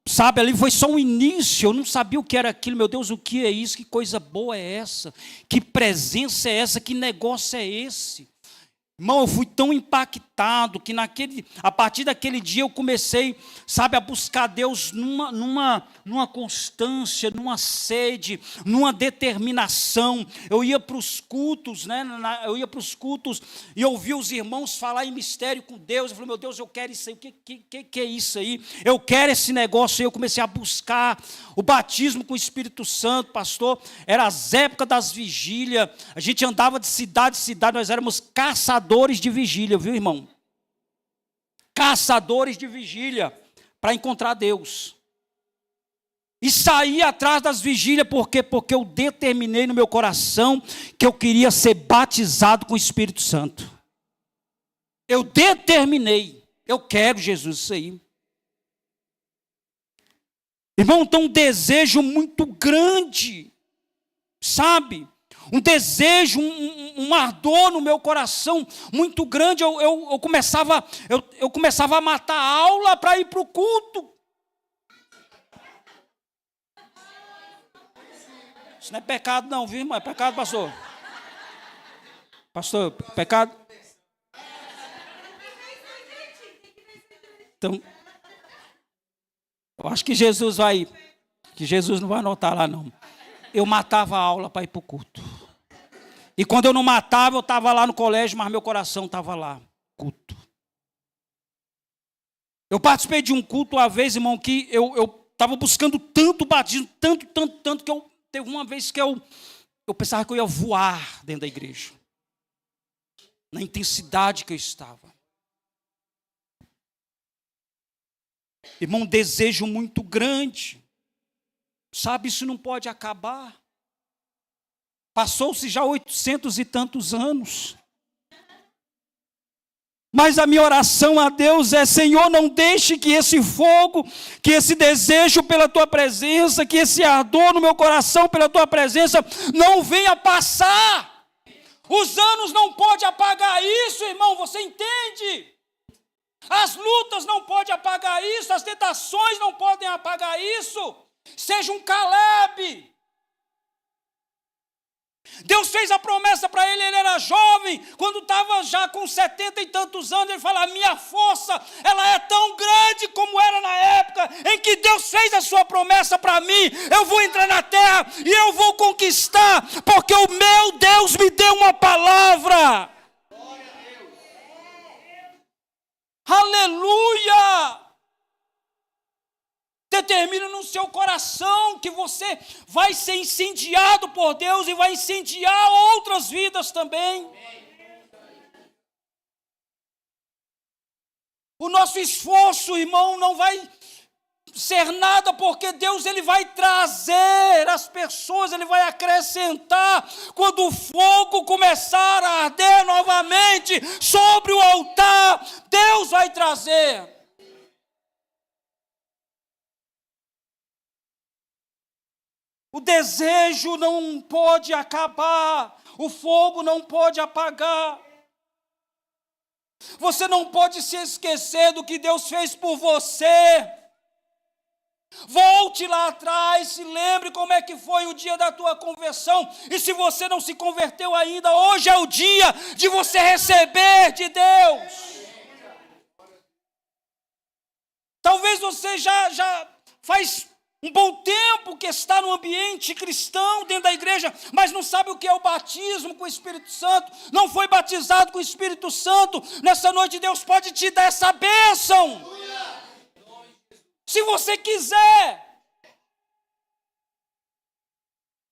sabe, ali foi só um início, eu não sabia o que era aquilo, meu Deus, o que é isso, que coisa boa é essa, que presença é essa, que negócio é esse? Irmão, eu fui tão impactado que a partir daquele dia eu comecei, sabe, a buscar Deus numa constância, numa sede, numa determinação. Eu ia para os cultos, né? Eu ia para os cultos e ouvia os irmãos falar em mistério com Deus. Eu falei, meu Deus, eu quero isso aí. O que é isso aí? Eu quero esse negócio aí. Eu comecei a buscar o batismo com o Espírito Santo, pastor. Era as épocas das vigílias. A gente andava de cidade em cidade, nós éramos caçadores de vigília, viu, irmão? Caçadores de vigília para encontrar Deus. E saí atrás das vigílias, por quê? Porque eu determinei no meu coração que eu queria ser batizado com o Espírito Santo. Eu determinei, eu quero Jesus, isso aí. Irmão, tem um desejo muito grande, sabe? Um desejo, um ardor no meu coração muito grande. Eu começava a matar a aula para ir para o culto. Isso não é pecado não, viu, irmão? É pecado, pastor? Pastor, pecado? Então, eu acho que Jesus não vai anotar lá não. Eu matava a aula para ir para o culto. E quando eu não matava, eu estava lá no colégio, mas meu coração estava lá, culto. Eu participei de um culto uma vez, irmão, que eu estava buscando tanto batismo, tanto, que teve uma vez que eu pensava que eu ia voar dentro da igreja. Na intensidade que eu estava. Irmão, um desejo muito grande. Sabe, isso não pode acabar. Passou-se já 800 e tantos anos. Mas a minha oração a Deus é, Senhor, não deixe que esse fogo, que esse desejo pela Tua presença, que esse ardor no meu coração pela Tua presença, não venha passar. Os anos não podem apagar isso, irmão, você entende? As lutas não podem apagar isso, as tentações não podem apagar isso. Seja um Caleb. Deus fez a promessa para ele era jovem, quando estava já com 70 e tantos anos, ele fala, a minha força, ela é tão grande como era na época em que Deus fez a sua promessa para mim, eu vou entrar na terra e eu vou conquistar, porque o meu Deus me deu uma palavra. Aleluia! Determina no seu coração que você vai ser incendiado por Deus e vai incendiar outras vidas também. O nosso esforço, irmão, não vai ser nada, porque Deus ele vai trazer as pessoas, ele vai acrescentar quando o fogo começar a arder novamente sobre o altar. Deus vai trazer. O desejo não pode acabar, o fogo não pode apagar. Você não pode se esquecer do que Deus fez por você. Volte lá atrás, se lembre como é que foi o dia da tua conversão. E se você não se converteu ainda, hoje é o dia de você receber de Deus. Talvez você já faz um bom tempo que está no ambiente cristão dentro da igreja, mas não sabe o que é o batismo com o Espírito Santo, não foi batizado com o Espírito Santo. Nessa noite Deus pode te dar essa bênção, se você quiser.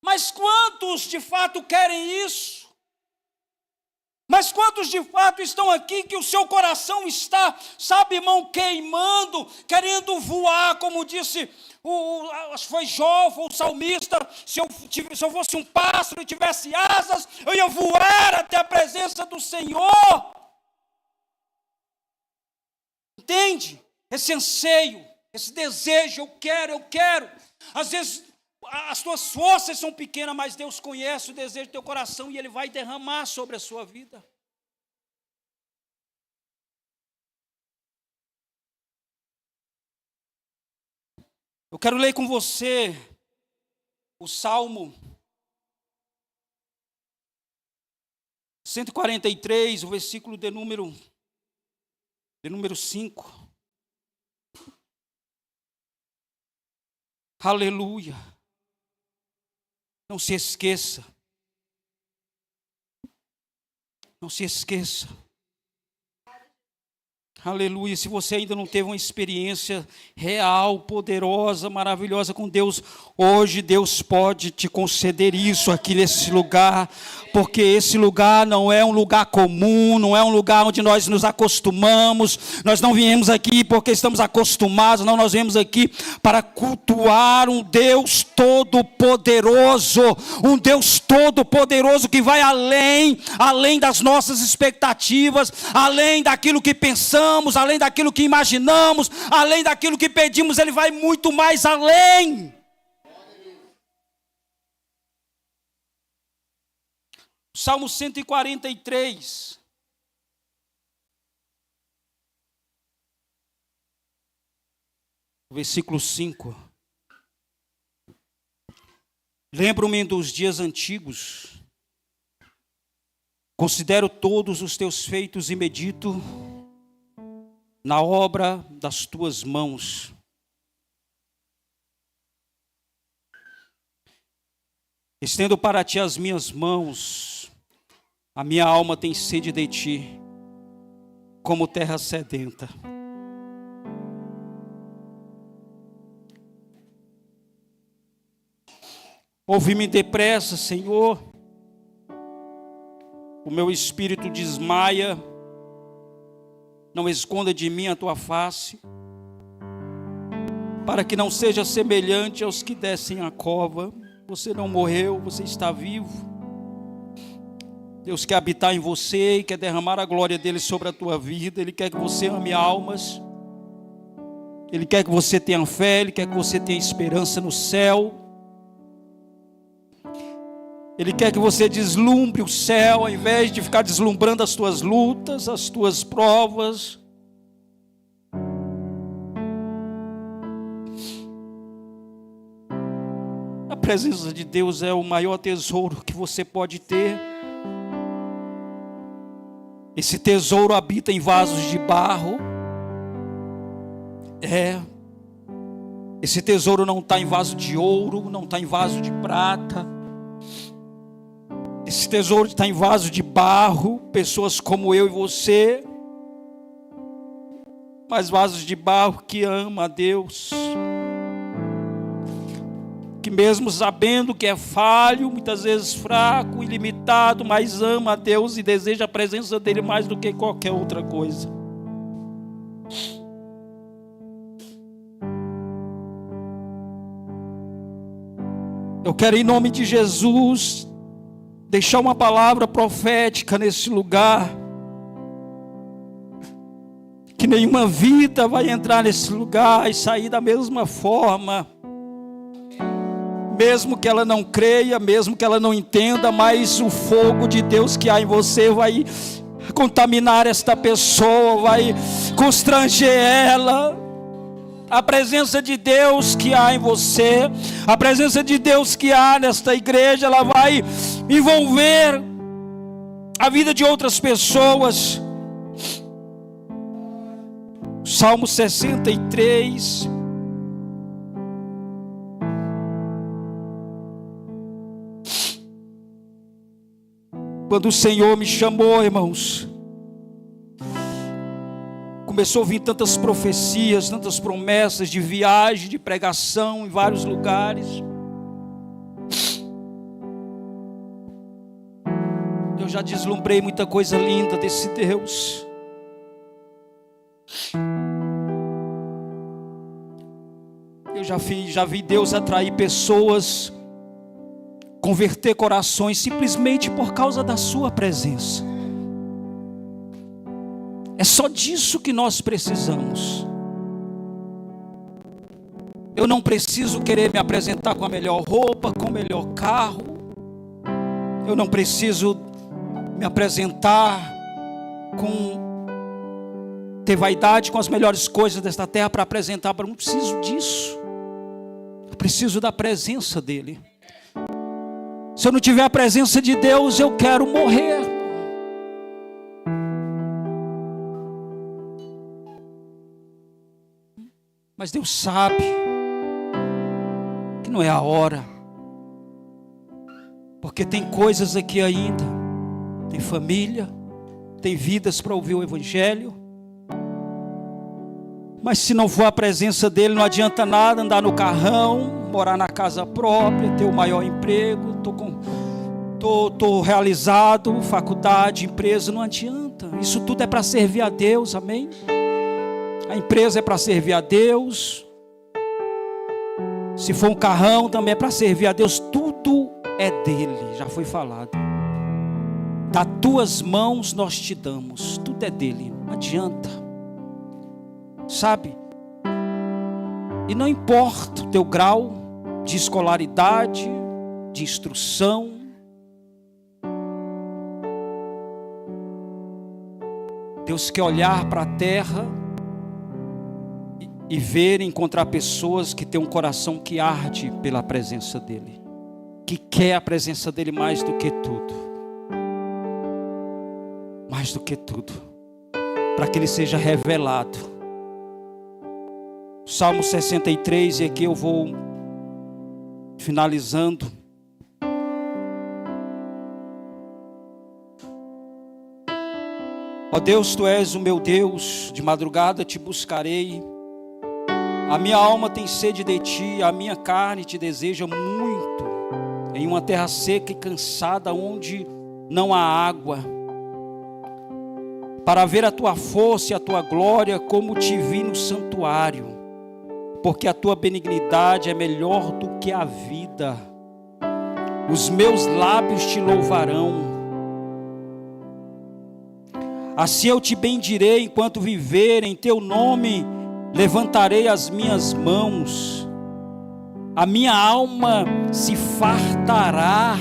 Mas quantos de fato querem isso? Mas quantos de fato estão aqui que o seu coração está, sabe, irmão, queimando, querendo voar, como disse acho que foi Jó, foi o salmista, se eu fosse um pássaro e tivesse asas, eu ia voar até a presença do Senhor. Entende? Esse anseio, esse desejo, eu quero. Às vezes as tuas forças são pequenas, mas Deus conhece o desejo do teu coração e Ele vai derramar sobre a sua vida. Eu quero ler com você o Salmo 143, o versículo de número 5. Aleluia. Não se esqueça. Não se esqueça. Aleluia. Se você ainda não teve uma experiência real, poderosa, maravilhosa com Deus, hoje Deus pode te conceder isso aqui nesse lugar, porque esse lugar não é um lugar comum, não é um lugar onde nós nos acostumamos. Nós não viemos aqui porque estamos acostumados, não, nós viemos aqui para cultuar um Deus todo-poderoso, que vai além das nossas expectativas, além daquilo que pensamos, além daquilo que imaginamos, além daquilo que pedimos. Ele vai muito mais além. Salmo 143. Versículo 5. Lembro-me dos dias antigos, considero todos os teus feitos e medito na obra das tuas mãos. Estendo para ti as minhas mãos, a minha alma tem sede de ti, como terra sedenta. Ouvi-me depressa, Senhor, o meu espírito desmaia, não esconda de mim a tua face, para que não seja semelhante aos que descem a cova. Você não morreu, você está vivo. Deus quer habitar em você e quer derramar a glória dele sobre a tua vida. Ele quer que você ame almas. Ele quer que você tenha fé, Ele quer que você tenha esperança no céu. Ele quer que você deslumbre o céu, ao invés de ficar deslumbrando as tuas lutas, as tuas provas. A presença de Deus é o maior tesouro que você pode ter. Esse tesouro habita em vasos de barro. Esse tesouro não está em vaso de ouro, não está em vaso de prata. Esse tesouro está em vaso de barro, pessoas como eu e você, mas vasos de barro que ama a Deus, que mesmo sabendo que é falho, muitas vezes fraco, ilimitado, mas ama a Deus e deseja a presença dele mais do que qualquer outra coisa. Eu quero, em nome de Jesus, deixar uma palavra profética nesse lugar, que nenhuma vida vai entrar nesse lugar e sair da mesma forma, mesmo que ela não creia, mesmo que ela não entenda, mas o fogo de Deus que há em você vai contaminar esta pessoa, vai constranger ela. A presença de Deus que há em você, a presença de Deus que há nesta igreja, ela vai envolver a vida de outras pessoas. Salmo 63. Quando o Senhor me chamou, irmãos, começou a vir tantas profecias, tantas promessas de viagem, de pregação em vários lugares. Eu já deslumbrei muita coisa linda desse Deus. Eu já vi Deus atrair pessoas, converter corações simplesmente por causa da sua presença. É só disso que nós precisamos. Eu não preciso querer me apresentar com a melhor roupa, com o melhor carro. Eu não preciso me apresentar ter vaidade com as melhores coisas desta terra para apresentar. Eu não preciso disso. Eu preciso da presença dele. Se eu não tiver a presença de Deus, eu quero morrer. Mas Deus sabe que não é a hora, porque tem coisas aqui ainda, tem família, tem vidas para ouvir o Evangelho. Mas se não for a presença dele, não adianta nada andar no carrão, morar na casa própria, ter o maior emprego, tô realizado, faculdade, empresa, não adianta. Isso tudo é para servir a Deus, amém? A empresa é para servir a Deus. Se for um carrão, também é para servir a Deus. Tudo é dele, já foi falado. Das tuas mãos nós te damos. Tudo é dele, não adianta. Sabe? E não importa o teu grau de escolaridade, de instrução. Deus quer olhar para a terra e ver, encontrar pessoas que têm um coração que arde pela presença dele, que quer a presença dele mais do que tudo, para que ele seja revelado. Salmo 63, e aqui eu vou finalizando. Ó Deus, tu és o meu Deus, de madrugada te buscarei. A minha alma tem sede de ti, a minha carne te deseja muito, em uma terra seca e cansada, onde não há água, para ver a tua força e a tua glória, como te vi no santuário, porque a tua benignidade é melhor do que a vida. Os meus lábios te louvarão. Assim eu te bendirei enquanto viver, em teu nome levantarei as minhas mãos. A minha alma se fartará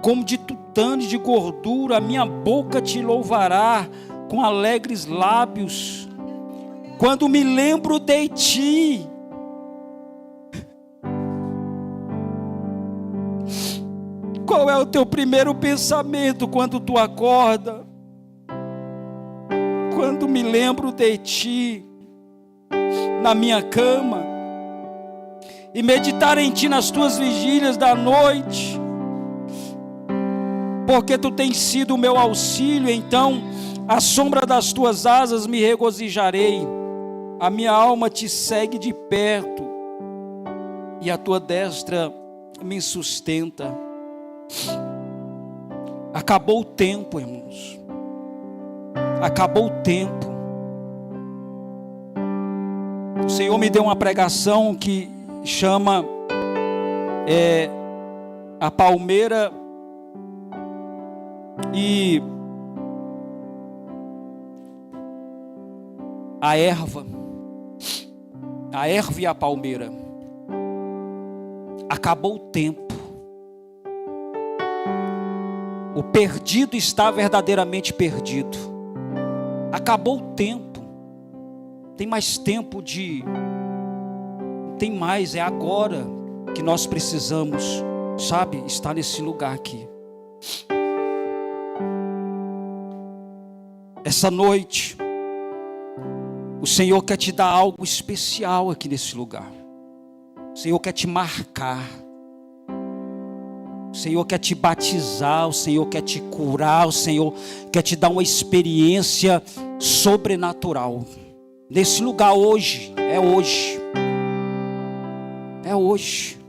como de tutano de gordura. A minha boca te louvará com alegres lábios. Quando me lembro de ti, qual é o teu primeiro pensamento quando tu acorda? Quando me lembro de ti na minha cama, e meditar em ti nas tuas vigílias da noite, porque tu tens sido o meu auxílio, então à sombra das tuas asas me regozijarei. A minha alma te segue de perto, e a tua destra me sustenta. Acabou o tempo, irmãos. Acabou o tempo. O Senhor me deu uma pregação que chama a palmeira e a erva. A erva e a palmeira. Acabou o tempo. O perdido está verdadeiramente perdido. Acabou o tempo. Tem mais tempo tem mais, é agora que nós precisamos, sabe, estar nesse lugar aqui. Essa noite, o Senhor quer te dar algo especial aqui nesse lugar. O Senhor quer te marcar. O Senhor quer te batizar, o Senhor quer te curar, o Senhor quer te dar uma experiência sobrenatural. Nesse lugar hoje, é hoje. É hoje.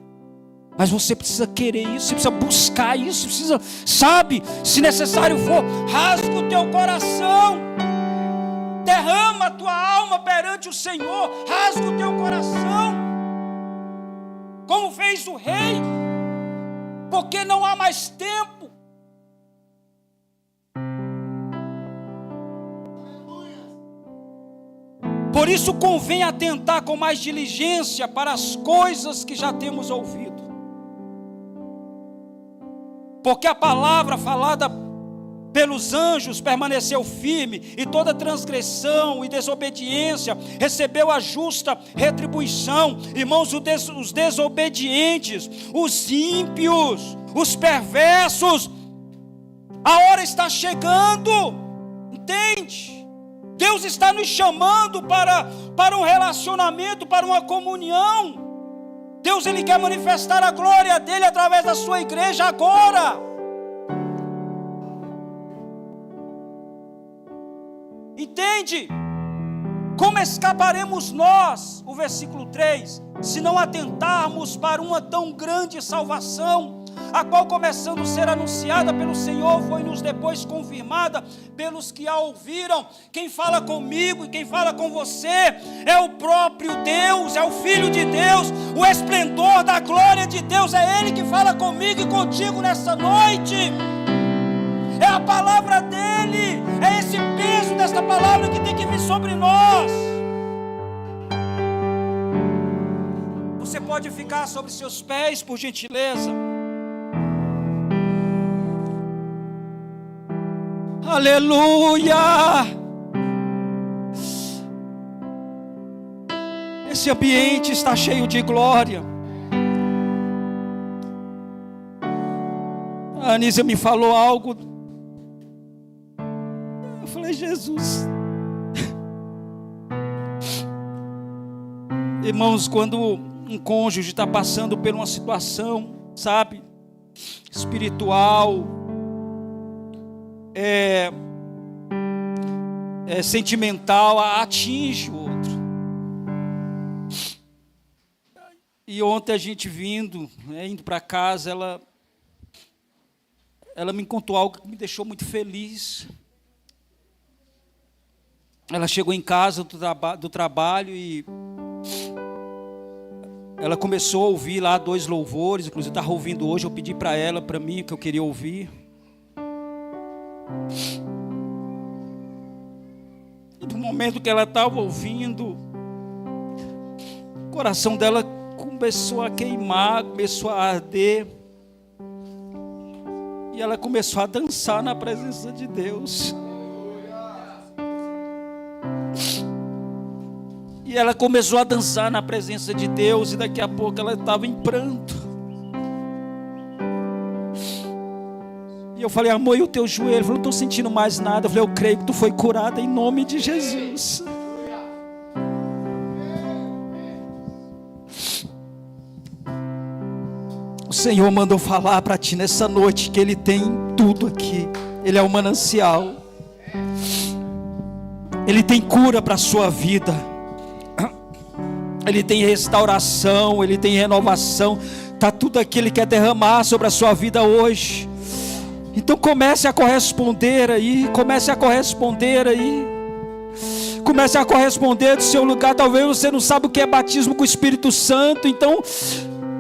Mas você precisa querer isso, você precisa buscar isso, precisa, sabe, se necessário for, rasga o teu coração, derrama a tua alma perante o Senhor, rasga o teu coração, como fez o rei, porque não há mais tempo. Por isso convém atentar com mais diligência para as coisas que já temos ouvido. Porque a palavra falada pelos anjos permaneceu firme, e toda transgressão e desobediência recebeu a justa retribuição. Irmãos, os desobedientes, os ímpios, os perversos, a hora está chegando, entende? Deus está nos chamando para um relacionamento, para uma comunhão. Deus, Ele quer manifestar a glória dEle através da sua igreja agora. Entende? Como escaparemos nós, o versículo 3, se não atentarmos para uma tão grande salvação, a qual, começando a ser anunciada pelo Senhor, foi-nos depois confirmada pelos que a ouviram. Quem fala comigo e quem fala com você é o próprio Deus, é o Filho de Deus, o esplendor da glória de Deus, é Ele que fala comigo e contigo nessa noite. É a palavra dEle, é esse peso desta palavra que tem que vir sobre nós. Você pode ficar sobre seus pés, por gentileza. Aleluia! Esse ambiente está cheio de glória. A Anísia me falou algo. Eu falei, Jesus. Irmãos, quando um cônjuge está passando por uma situação, sabe, espiritual, sentimental, atinge o outro. E ontem a gente indo para casa, ela me contou algo que me deixou muito feliz. Ela chegou em casa do trabalho e ela começou a ouvir lá 2 louvores, inclusive estava ouvindo hoje, eu pedi para ela, para mim, que eu queria ouvir. E no momento que ela estava ouvindo, o coração dela começou a queimar, começou a arder. E ela começou a dançar na presença de Deus. E ela começou a dançar na presença de Deus, e daqui a pouco ela estava em pranto. E eu falei, amor, e o teu joelho? Ele falou, não estou sentindo mais nada. Eu falei, eu creio que tu foi curada em nome de Jesus. O Senhor mandou falar para ti nessa noite que Ele tem tudo aqui. Ele é o manancial. Ele tem cura para a sua vida. Ele tem restauração, Ele tem renovação. Está tudo aqui, Ele quer derramar sobre a sua vida hoje. Então comece a corresponder aí. Comece a corresponder aí. Comece a corresponder do seu lugar. Talvez você não saiba o que é batismo com o Espírito Santo. Então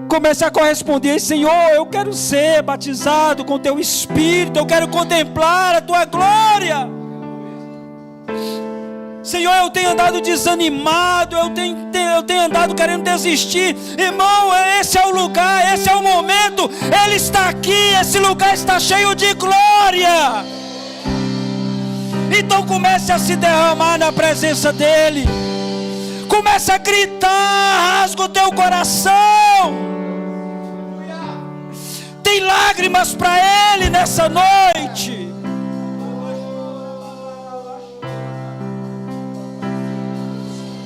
comece a corresponder. Senhor, eu quero ser batizado com Teu Espírito. Eu quero contemplar a Tua glória. Senhor, eu tenho andado desanimado, eu tenho andado querendo desistir. Irmão, esse é o lugar, esse é o momento. Ele está aqui, esse lugar está cheio de glória. Então comece a se derramar na presença dEle. Comece a gritar, rasga o teu coração. Tem lágrimas para Ele nessa noite.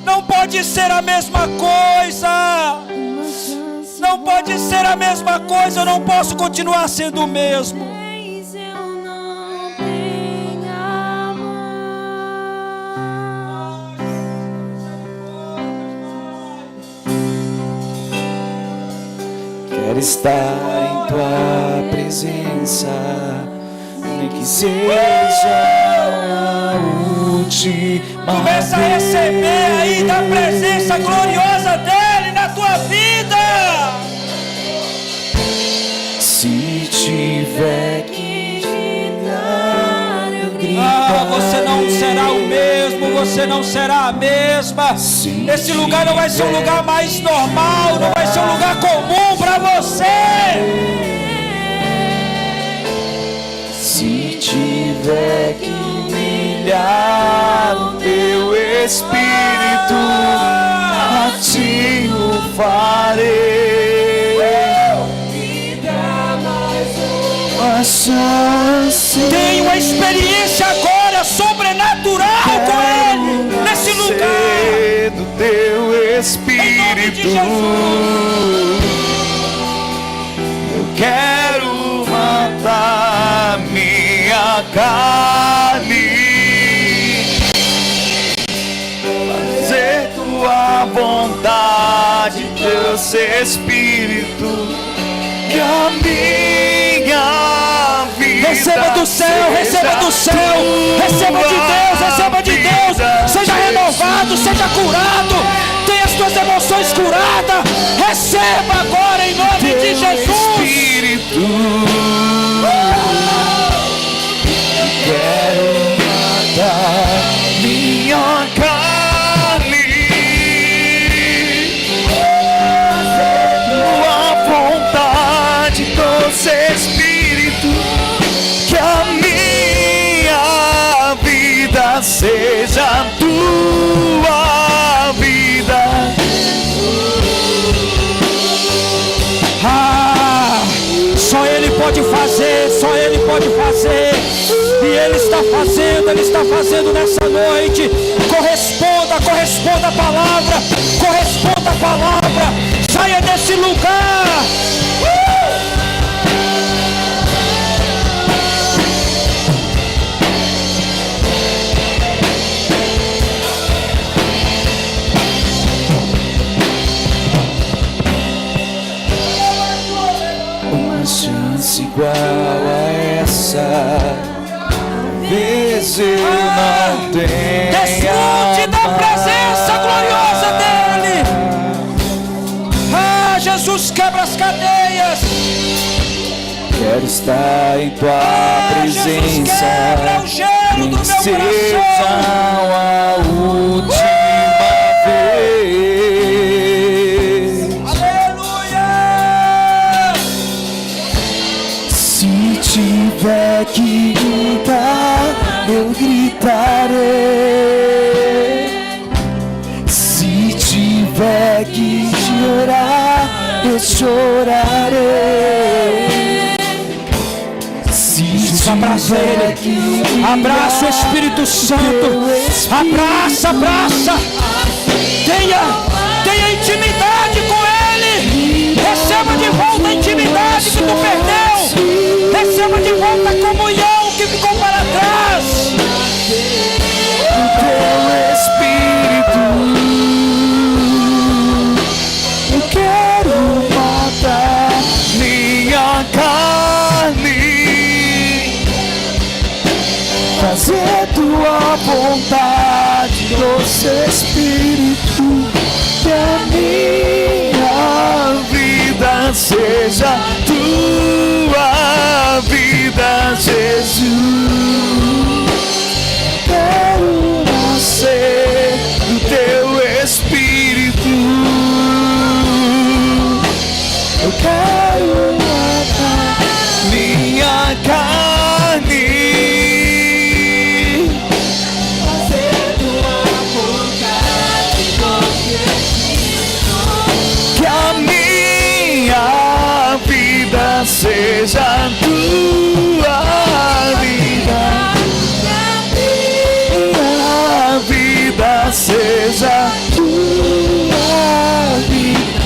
Não pode ser a mesma coisa. Não pode ser a mesma coisa. Eu não posso continuar sendo o mesmo. estar em tua presença, nem que seja a última Começa a receber aí da presença gloriosa dele na tua vida. Se tiver que gritar, eu gritarei. Você não será o mesmo, você não será a mesma. Esse lugar não vai ser um lugar mais normal, não vai ser um lugar comum para você. Se tiver que humilhar o teu espírito, assim o farei. Tem uma experiência agora sobrenatural com ele nesse lugar. Do teu espírito, eu quero matar minha carne, fazer tua vontade, teu espírito, que a minha vida receba do céu, receba do céu, receba de Deus, seja renovado, seja curado, tenha as tuas emoções curadas, receba agora em nome de Jesus. Espírito, quero matar minha carne, tua vontade, doce Espírito, que a minha vida seja a tua vida. Só Ele pode fazer, só Ele pode fazer. E Ele está fazendo nessa noite. Corresponda a palavra, corresponda a palavra. Saia desse lugar. Uma chance igual a essa, talvez eu não tenha. Desfrute da presença gloriosa dEle. Jesus quebra as cadeias. Quero estar em tua Jesus presença, quebra o gelo do meu seja coração. a última vez. Aleluia. Se tiver que gritar, eu gritarei. Se tiver que chorar, eu chorarei. Abraça Ele, abraça o Espírito Santo, abraça, tenha intimidade com Ele, receba de volta a intimidade que tu perdeu, receba de volta a comunhão que ficou para trás. O teu Espírito, eu quero matar minha carne, fazer tua vontade, doce Espírito, que a minha vida seja tua vida, Jesus. Quero nascer do teu Espírito, eu quero matar minha carne, seja a tua vida, minha vida seja a tua vida,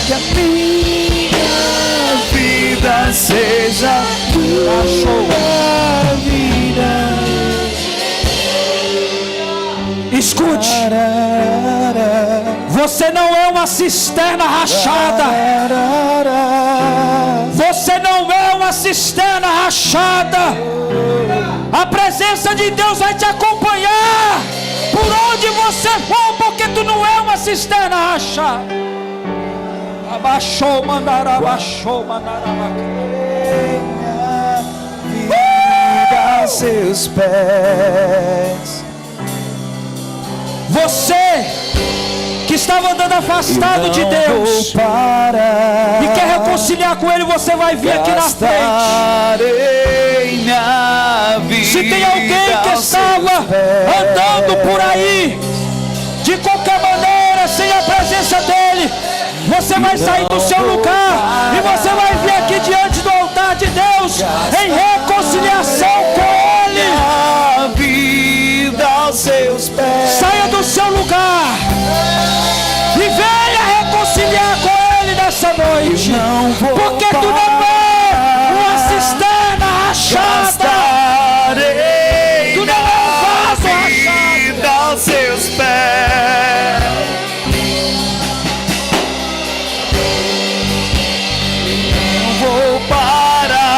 que a minha vida seja a tua vida. Escute, Você não é uma cisterna rachada. Você não é uma cisterna rachada. A presença de Deus vai te acompanhar por onde você for, porque tu não é uma cisterna rachada. Abaixou, mandará, abaixou, mandará. Aos seus pés. Você que estava andando afastado de Deus e quer reconciliar com Ele, você vai vir aqui na frente. Se tem alguém que estava andando por aí de qualquer maneira sem a presença dEle, você vai sair do seu lugar e você vai vir aqui diante do altar de Deus em reconciliação com Ele. Seus pés. Saia do seu lugar e venha reconciliar com Ele nessa noite, porque tu não é uma cisterna rachada, tu não é um vaso rachado. Aos seus pés. Não vou parar,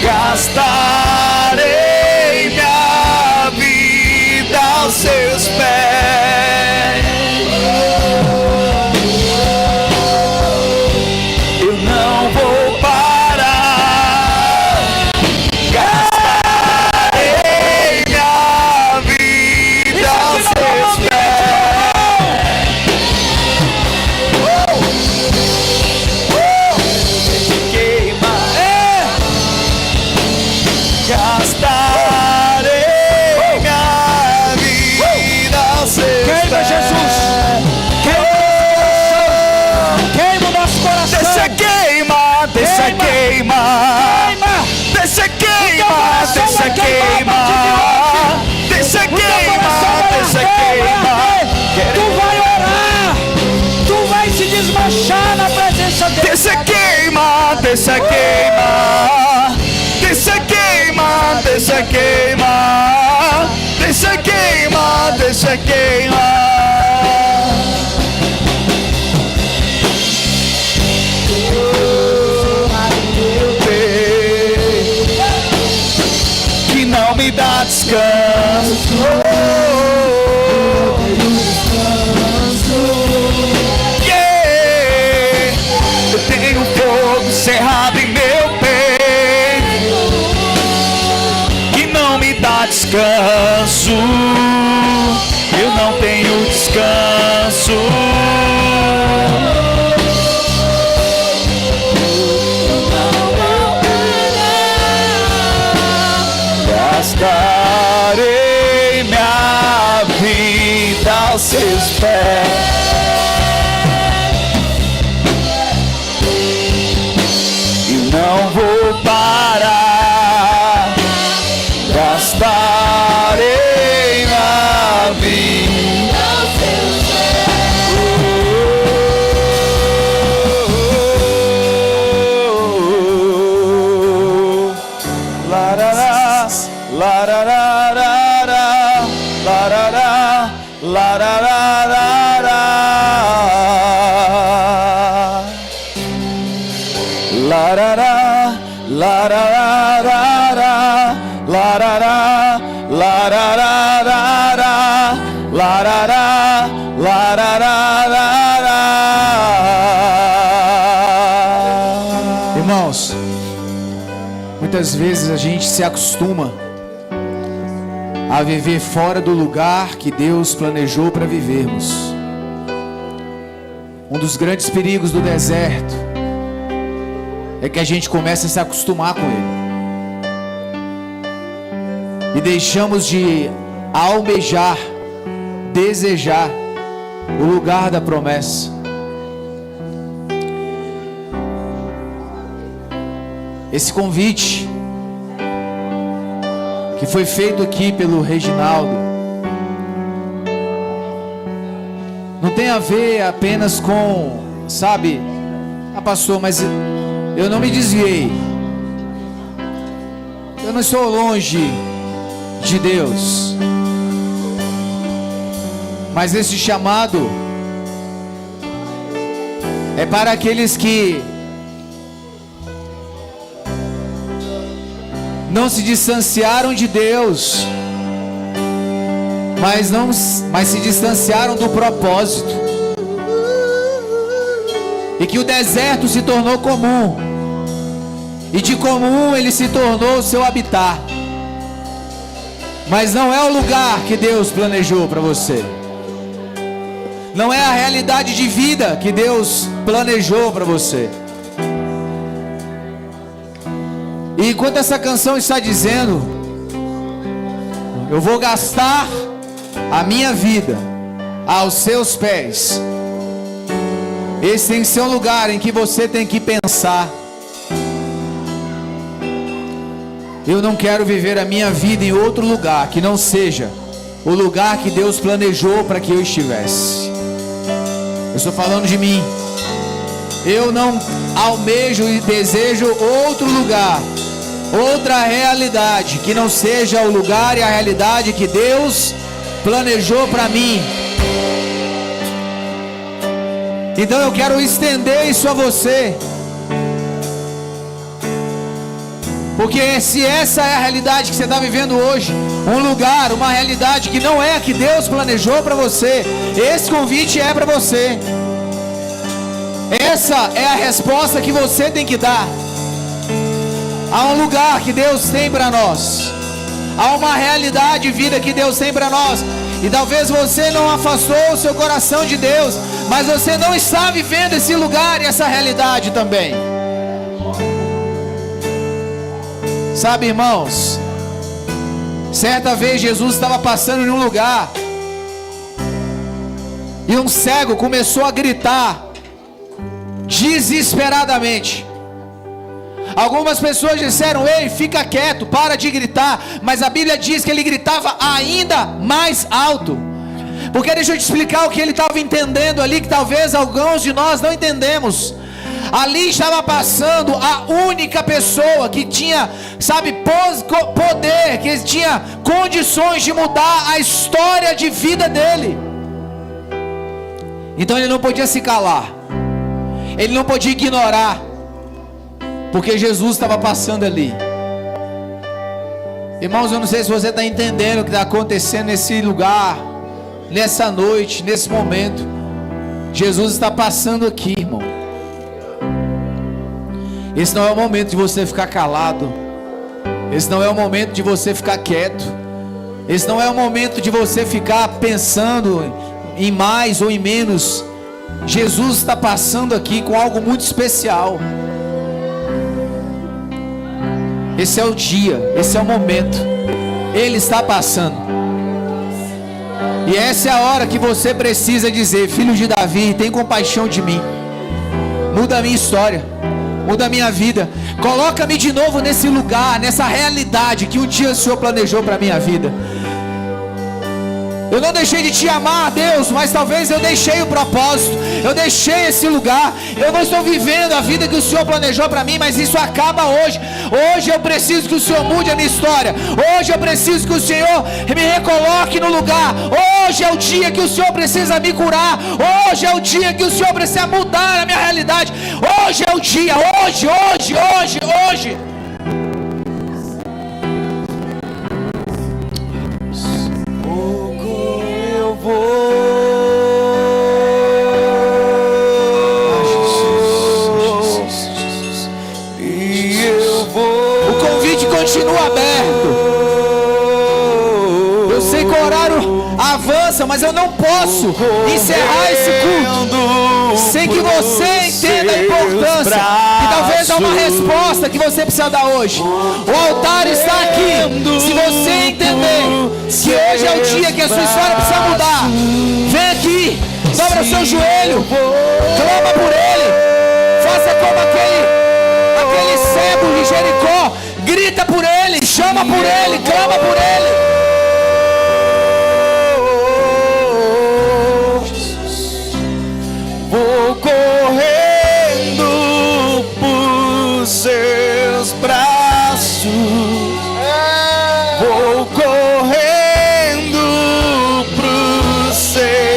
gastarei minha vida aos seus pés. Eu não vou parar, gastarei minha vida aos seus pés. Queima, gastarei minha vida aos seus Queima, pés. Jesus. Queima o nosso coração. Deixa queimar, deixa queimar. Queima. Deixa queimar, deixa queimar. Deixa queimar, deixa queimar. Tu vai orar, tu vai se desmanchar na presença dele. Deixa queimar, deixa queimar. Deixa queimar, deixa queimar. Deixa queimar, deixa queimar. Que não me dá descanso. Yeah. Eu tenho fogo cerrado em meu peito que não me dá descanso. Eu não tenho descanso. Gastarei minha vida aos seus pés. E não vou parar. Gastarei minha vida aos seus pés. Larará, larararara, larará, larararara. Larará, larararara, larará, larararara, larará, larararara. Irmãos, muitas vezes a gente se acostuma a viver fora do lugar que Deus planejou para vivermos. Um dos grandes perigos do deserto é que a gente começa a se acostumar com ele e deixamos de almejar, desejar o lugar da promessa. Esse convite que foi feito aqui pelo Reginaldo não tem a ver apenas com, sabe, pastor, mas eu não me desviei, eu não estou longe de Deus. Mas esse chamado é para aqueles que não se distanciaram de Deus, mas se distanciaram do propósito, e que o deserto se tornou comum, e de comum ele se tornou o seu habitat. Mas não é o lugar que Deus planejou para você. Não é a realidade de vida que Deus planejou para você. E enquanto essa canção está dizendo, eu vou gastar a minha vida aos seus pés, esse tem que ser um lugar em que você tem que pensar: eu não quero viver a minha vida em outro lugar que não seja o lugar que Deus planejou para que eu estivesse. Eu estou falando de mim. Eu não almejo e desejo outro lugar, outra realidade que não seja o lugar e a realidade que Deus planejou para mim. Então eu quero estender isso a você, porque se essa é a realidade que você está vivendo hoje, um lugar, uma realidade que não é a que Deus planejou para você, esse convite é para você. Essa é a resposta que você tem que dar. Há um lugar que Deus tem para nós, há uma realidade de vida que Deus tem para nós. E talvez você não afastou o seu coração de Deus, mas você não está vivendo esse lugar e essa realidade também. Sabe, irmãos, certa vez Jesus estava passando em um lugar e um cego começou a gritar desesperadamente. Algumas pessoas disseram: ei, fica quieto, para de gritar. Mas a Bíblia diz que ele gritava ainda mais alto. Porque deixa eu te explicar o que ele estava entendendo ali, que talvez alguns de nós não entendemos. Ali estava passando a única pessoa que tinha, sabe, poder, que tinha condições de mudar a história de vida dele. Então ele não podia se calar, ele não podia ignorar, porque Jesus estava passando ali. Irmãos, eu não sei se você está entendendo o que está acontecendo nesse lugar, nessa noite, nesse momento. Jesus está passando aqui, irmão. Esse não é o momento de você ficar calado. Esse não é o momento de você ficar quieto. Esse não é o momento de você ficar pensando em mais ou em menos. Jesus está passando aqui com algo muito especial. Esse é o dia, esse é o momento. Ele está passando. E essa é a hora que você precisa dizer: filho de Davi, tem compaixão de mim. Muda a minha história, muda a minha vida. Coloca-me de novo nesse lugar, nessa realidade que um dia o Senhor planejou para a minha vida. Eu não deixei de te amar, Deus, mas talvez eu deixei o propósito, eu deixei esse lugar. Eu não estou vivendo a vida que o Senhor planejou para mim, mas isso acaba hoje. Hoje eu preciso que o Senhor mude a minha história. Hoje eu preciso que o Senhor me recoloque no lugar. Hoje é o dia que o Senhor precisa me curar. Hoje é o dia que o Senhor precisa mudar a minha realidade. Hoje é o dia, hoje. O convite continua aberto. Eu sei que o horário avança, mas eu não posso encerrar esse culto sem que você entenda a importância. E talvez há uma resposta que você precisa dar hoje. O altar está aqui. Se você entender que hoje é o dia que a sua história precisa mudar, vem aqui, dobra o seu joelho, clama por ele. Faça como aquele cego de Jericó, grita por ele, chama por ele, clama por ele. Vou correndo por seus braços, vou correndo pro seu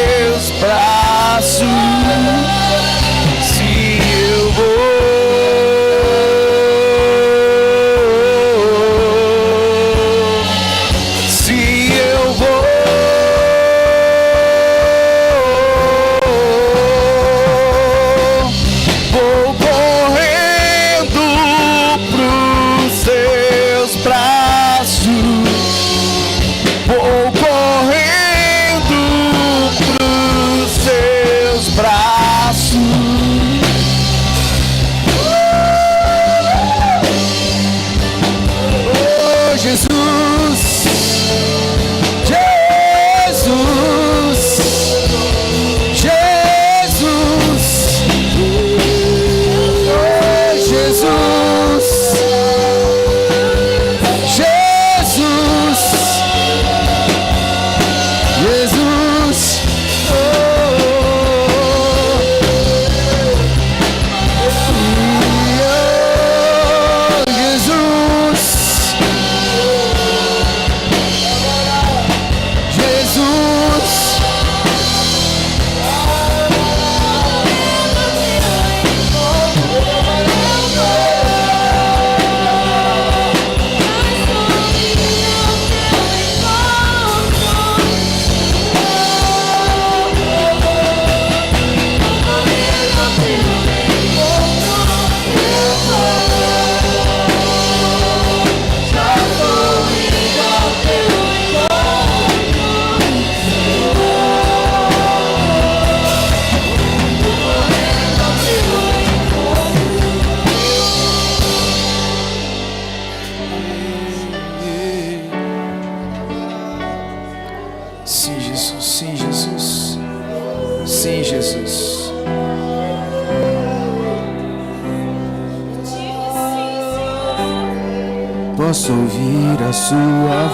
posso ouvir a sua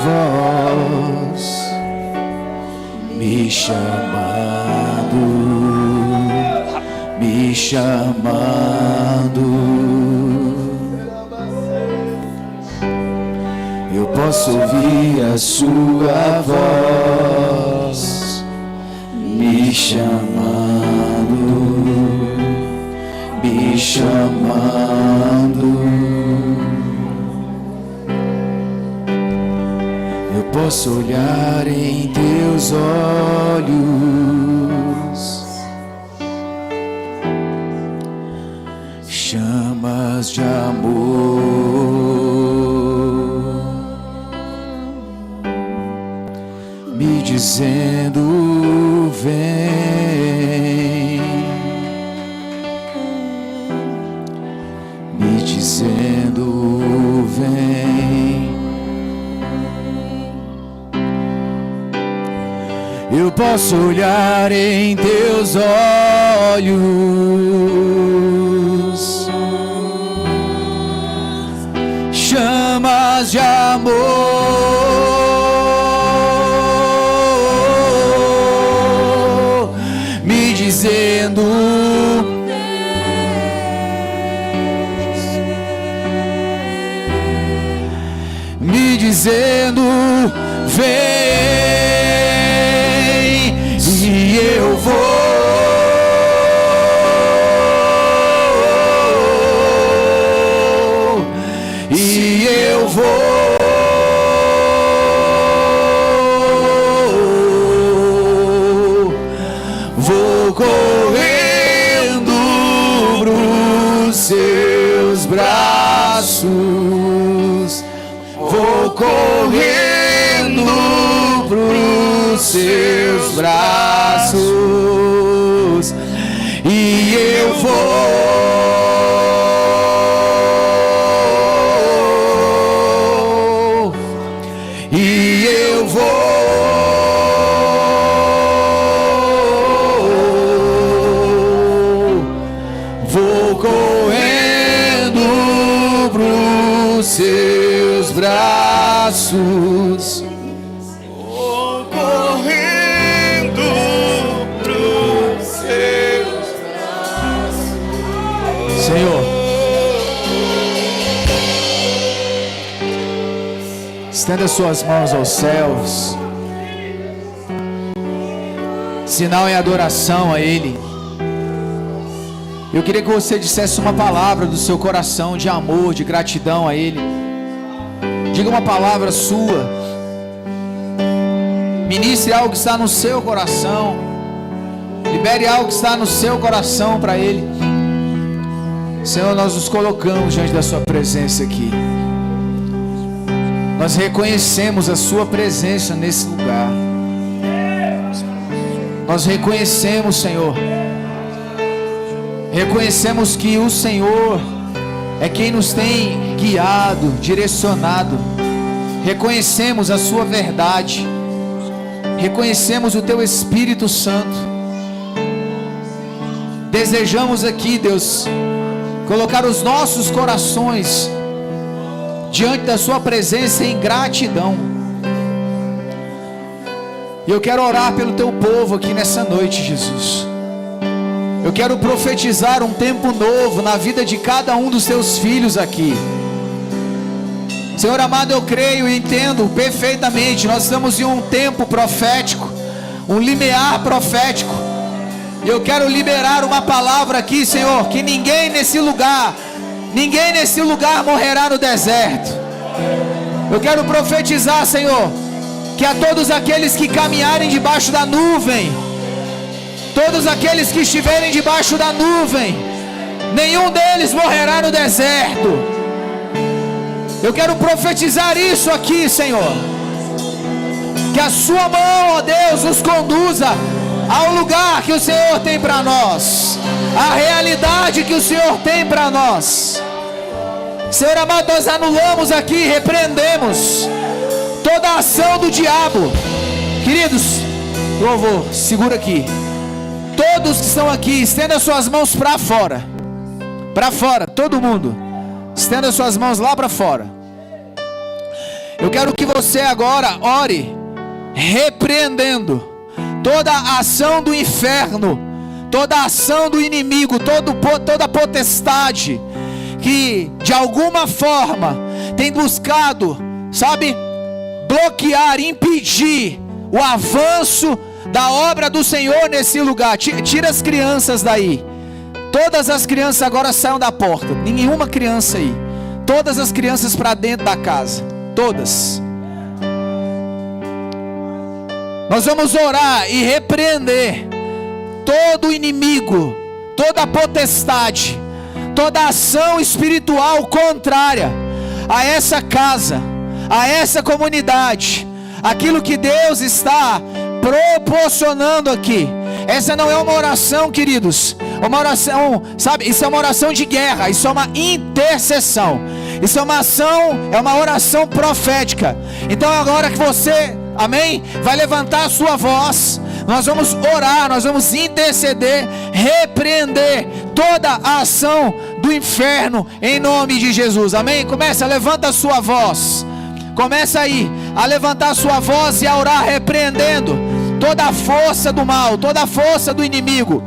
voz me chamando, me chamando. Eu posso ouvir a sua voz me chamando, me chamando. Eu posso olhar em teus olhos, chamas de amor, me dizendo vem, me dizendo vem. Eu posso olhar em teus olhos, chamas de amor, me dizendo me dizendo vem. E eu vou, e eu vou, vou correndo pros seus braços, vou correndo pros seus braços, e eu vou, e eu vou, vou correndo pros seus braços. Senhor, estenda suas mãos aos céus, sinal em adoração a Ele. Eu queria que você dissesse uma palavra do seu coração de amor, de gratidão a Ele. Diga uma palavra sua, ministre algo que está no seu coração, libere algo que está no seu coração para Ele. Senhor, nós nos colocamos diante da sua presença aqui. Nós reconhecemos a sua presença nesse lugar. Nós reconhecemos, Senhor. Reconhecemos que o Senhor é quem nos tem guiado, direcionado. Reconhecemos a sua verdade. Reconhecemos o teu Espírito Santo. Desejamos aqui, Deus, colocar os nossos corações diante da sua presença em gratidão. E eu quero orar pelo teu povo aqui nessa noite, Jesus. Eu quero profetizar um tempo novo na vida de cada um dos teus filhos aqui. Senhor amado, eu creio e entendo perfeitamente. Nós estamos em um tempo profético, um limiar profético. E eu quero liberar uma palavra aqui, Senhor, que ninguém nesse lugar morrerá no deserto. Eu quero profetizar, Senhor, que a todos aqueles que caminharem debaixo da nuvem, todos aqueles que estiverem debaixo da nuvem, nenhum deles morrerá no deserto. Eu quero profetizar isso aqui, Senhor, que a sua mão, ó Deus, nos conduza ao lugar que o Senhor tem para nós, a realidade que o Senhor tem para nós. Senhor amado, nós anulamos aqui, repreendemos toda a ação do diabo. Queridos, louvor, segura aqui. Todos que estão aqui, estenda suas mãos para fora, todo mundo, estenda suas mãos lá para fora. Eu quero que você agora ore, repreendendo toda a ação do inferno, toda a ação do inimigo, toda a potestade que de alguma forma tem buscado, sabe, bloquear, impedir o avanço da obra do Senhor nesse lugar. Tira as crianças daí. Todas as crianças agora saiam da porta. Nenhuma criança aí. Todas as crianças para dentro da casa. Todas. Nós vamos orar e repreender todo o inimigo, toda a potestade, toda a ação espiritual contrária a essa casa, a essa comunidade, aquilo que Deus está proporcionando aqui. Essa não é uma oração, queridos, uma oração, sabe, isso é uma oração de guerra, isso é uma intercessão, isso é uma ação, é uma oração profética. Então agora que você, amém, vai levantar a sua voz, nós vamos orar, nós vamos interceder, repreender toda a ação do inferno em nome de Jesus, amém? Começa, levanta a sua voz, começa aí a levantar a sua voz e a orar, repreendendo toda a força do mal, toda a força do inimigo.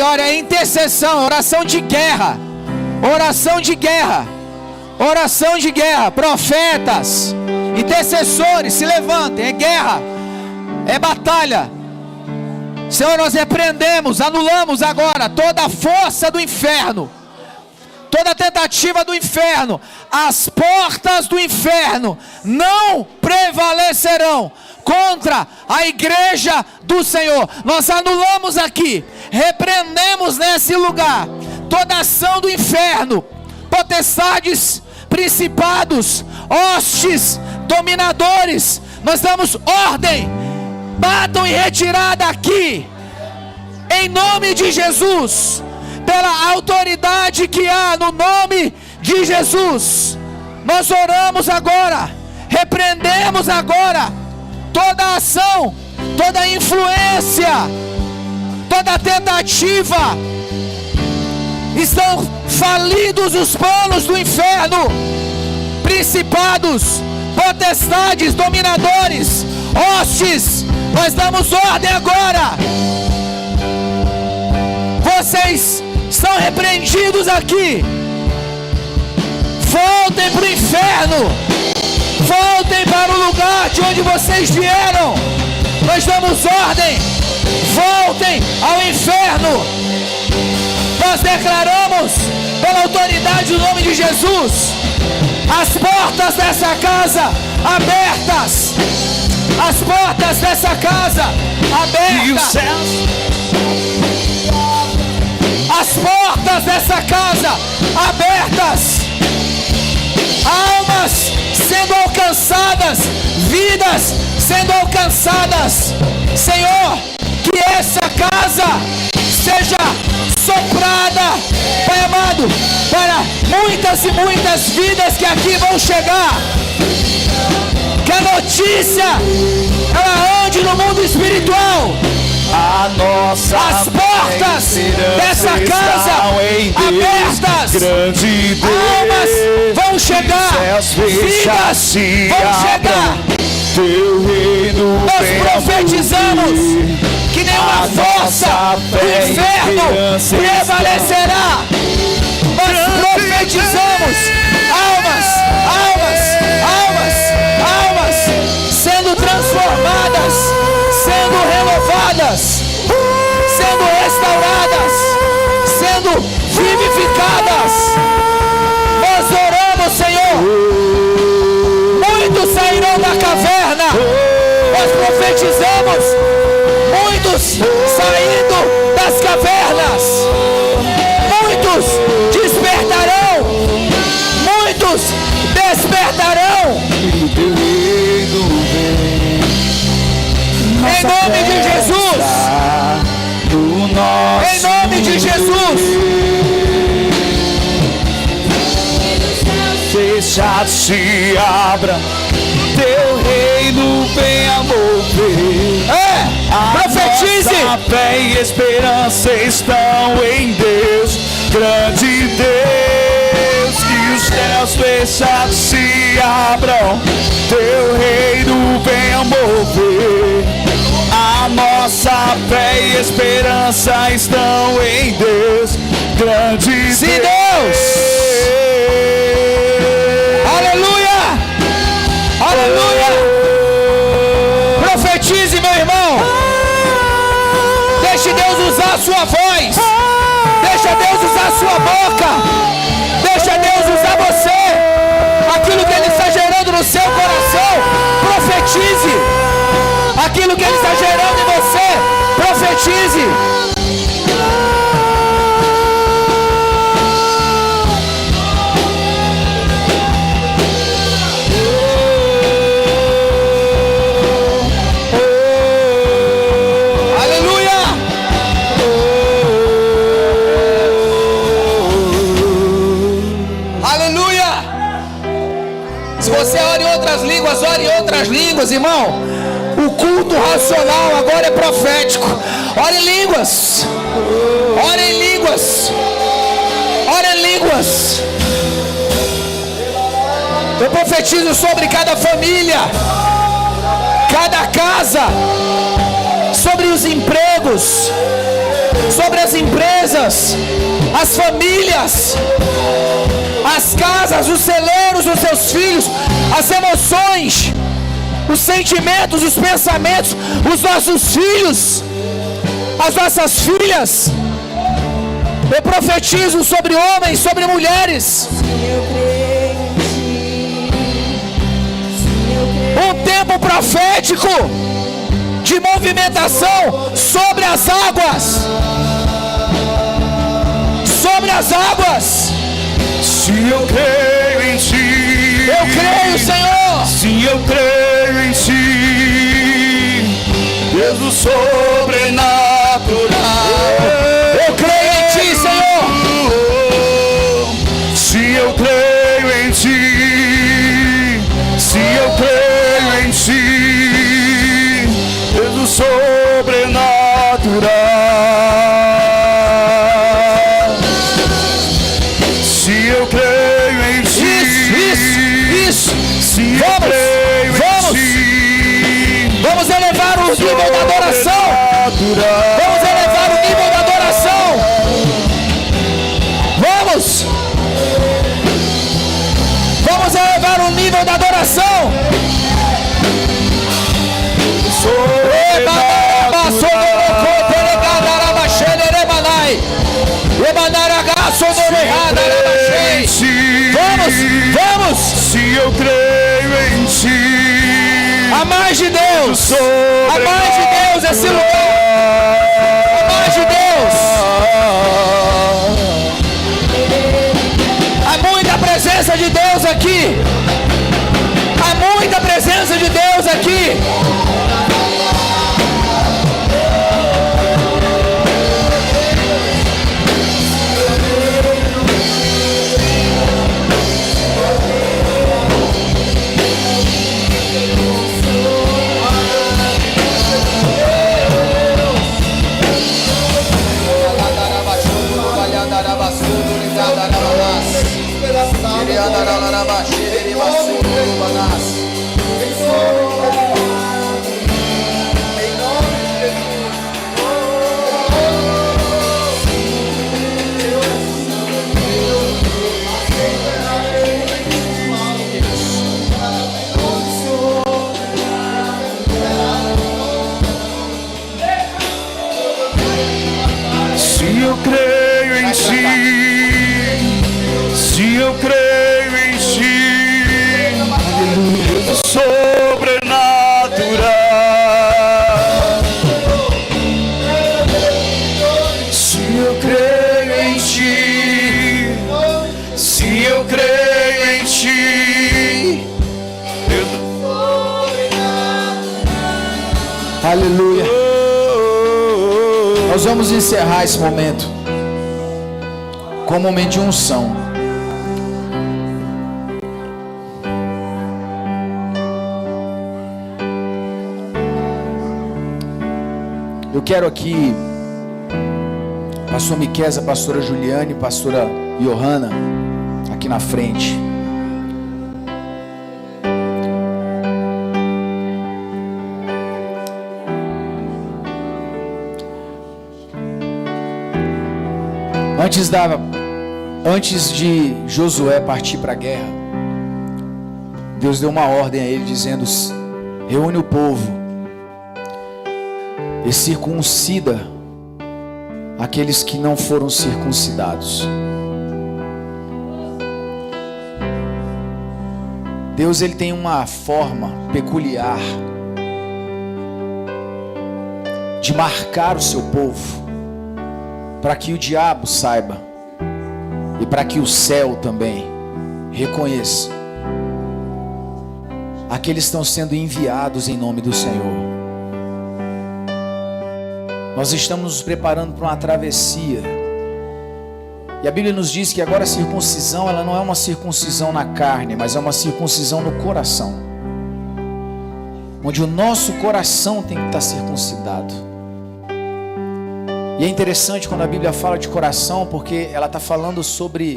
Ore, é intercessão, oração de guerra, oração de guerra, oração de guerra. Profetas, intercessores, se levantem, é guerra, é batalha. Senhor, nós repreendemos, anulamos agora toda a força do inferno, toda a tentativa do inferno. As portas do inferno não prevalecerão contra a igreja do Senhor. Nós anulamos aqui, repreendemos nesse lugar toda ação do inferno, potestades, principados, hostes, dominadores. Nós damos ordem, batam em retirada aqui, em nome de Jesus, pela autoridade que há no nome de Jesus. Nós oramos agora, repreendemos agora toda a ação, toda a influência, toda a tentativa. Estão falidos os planos do inferno, principados, potestades, dominadores, hostes. Nós damos ordem agora. Vocês estão repreendidos aqui. Voltem para o inferno. Voltem para o lugar de onde vocês vieram. Nós damos ordem. Voltem ao inferno. Nós declaramos, pela autoridade do nome de Jesus, as portas dessa casa abertas. As portas dessa casa abertas. As portas dessa casa abertas. Almas sendo alcançadas, vidas sendo alcançadas. Senhor, que essa casa seja soprada, Pai amado, para muitas e muitas vidas que aqui vão chegar. Que a notícia ela ande no mundo espiritual. As portas dessa casa abertas. Almas vão chegar, vidas vão chegar. Nós profetizamos que nenhuma força do inferno prevalecerá. Nós profetizamos almas sendo transformadas, sendo renovadas, sendo restauradas, sendo vivificadas. Nós oramos, Senhor. Muitos sairão da caverna. Nós profetizamos muitos saindo das cavernas. Muitos despertarão. Muitos despertarão. Em nome de Jesus. se abram, teu reino venha mover. Profetize! A fé e esperança estão em Deus, grande Deus. Que os céus fechados se abram, teu reino venha mover. A nossa fé e esperança estão em Deus, grande Deus. Aleluia! Aleluia! Profetize, meu irmão. Deixe Deus usar a sua voz. Deixa Deus usar a sua boca. Deixa Deus usar você. Aquilo que Ele está gerando no seu coração, profetize. Aquilo que Ele está gerando em você, profetize. Ore em outras línguas, irmão. O culto racional agora é profético. Ore em línguas. Ore em línguas. Ore em línguas. Eu profetizo sobre cada família, cada casa, sobre os empregos, sobre as empresas, as famílias, as casas, os celeiros dos seus filhos, as emoções, os sentimentos, os pensamentos, os nossos filhos, as nossas filhas. Eu profetizo sobre homens, sobre mulheres. Um tempo profético de movimentação sobre as águas. Sobre as águas. Se eu creio em Ti, eu creio, Senhor. Se eu creio em Ti, Deus do sobrenatural. Eu creio em Ti, Senhor. Se eu creio em Ti, se eu creio em Ti, Deus do sobrenatural. Eu creio em Ti. Isso. Se eu creio em Ti, vamos elevar o nível da adoração. Vamos elevar o nível da adoração. Vamos elevar o nível da adoração. Vamos! Se eu creio em Ti, a mais de Deus, a mais de Deus esse lugar, a mais de Deus, há muita presença de Deus aqui, há muita presença de Deus aqui. Se eu creio em Ti, se eu creio em Ti, sobrenatural. Se eu creio em Ti, se eu creio em Ti, aleluia. Nós vamos encerrar esse momento com um momento de unção. Eu quero aqui, pastor Miqueza, pastora Juliane, pastora Johanna, aqui na frente. Antes de Josué partir para a guerra, Deus deu uma ordem a ele dizendo: reúne o povo e circuncida aqueles que não foram circuncidados. Deus, ele tem uma forma peculiar de marcar o seu povo, para que o diabo saiba e para que o céu também reconheça aqueles que estão sendo enviados em nome do Senhor. Nós estamos nos preparando para uma travessia, e a Bíblia nos diz que agora a circuncisão, ela não é uma circuncisão na carne, mas é uma circuncisão no coração, onde o nosso coração tem que estar circuncidado. E é interessante quando a Bíblia fala de coração, porque ela está falando sobre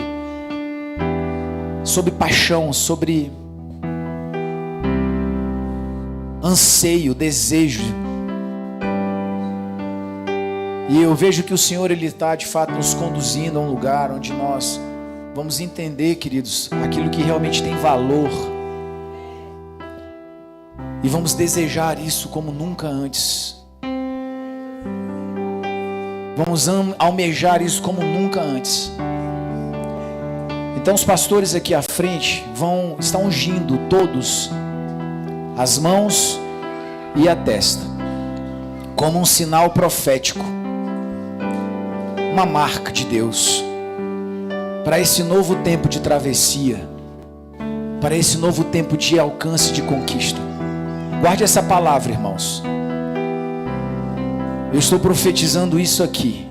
paixão, sobre anseio, desejo. E eu vejo que o Senhor, ele está de fato nos conduzindo a um lugar onde nós vamos entender, queridos, aquilo que realmente tem valor, e vamos desejar isso como nunca antes. Vamos almejar isso como nunca antes. Então os pastores aqui à frente vão estar ungindo todos as mãos e a testa, como um sinal profético, uma marca de Deus, para esse novo tempo de travessia, para esse novo tempo de alcance, de conquista. Guarde essa palavra, irmãos. Eu estou profetizando isso aqui.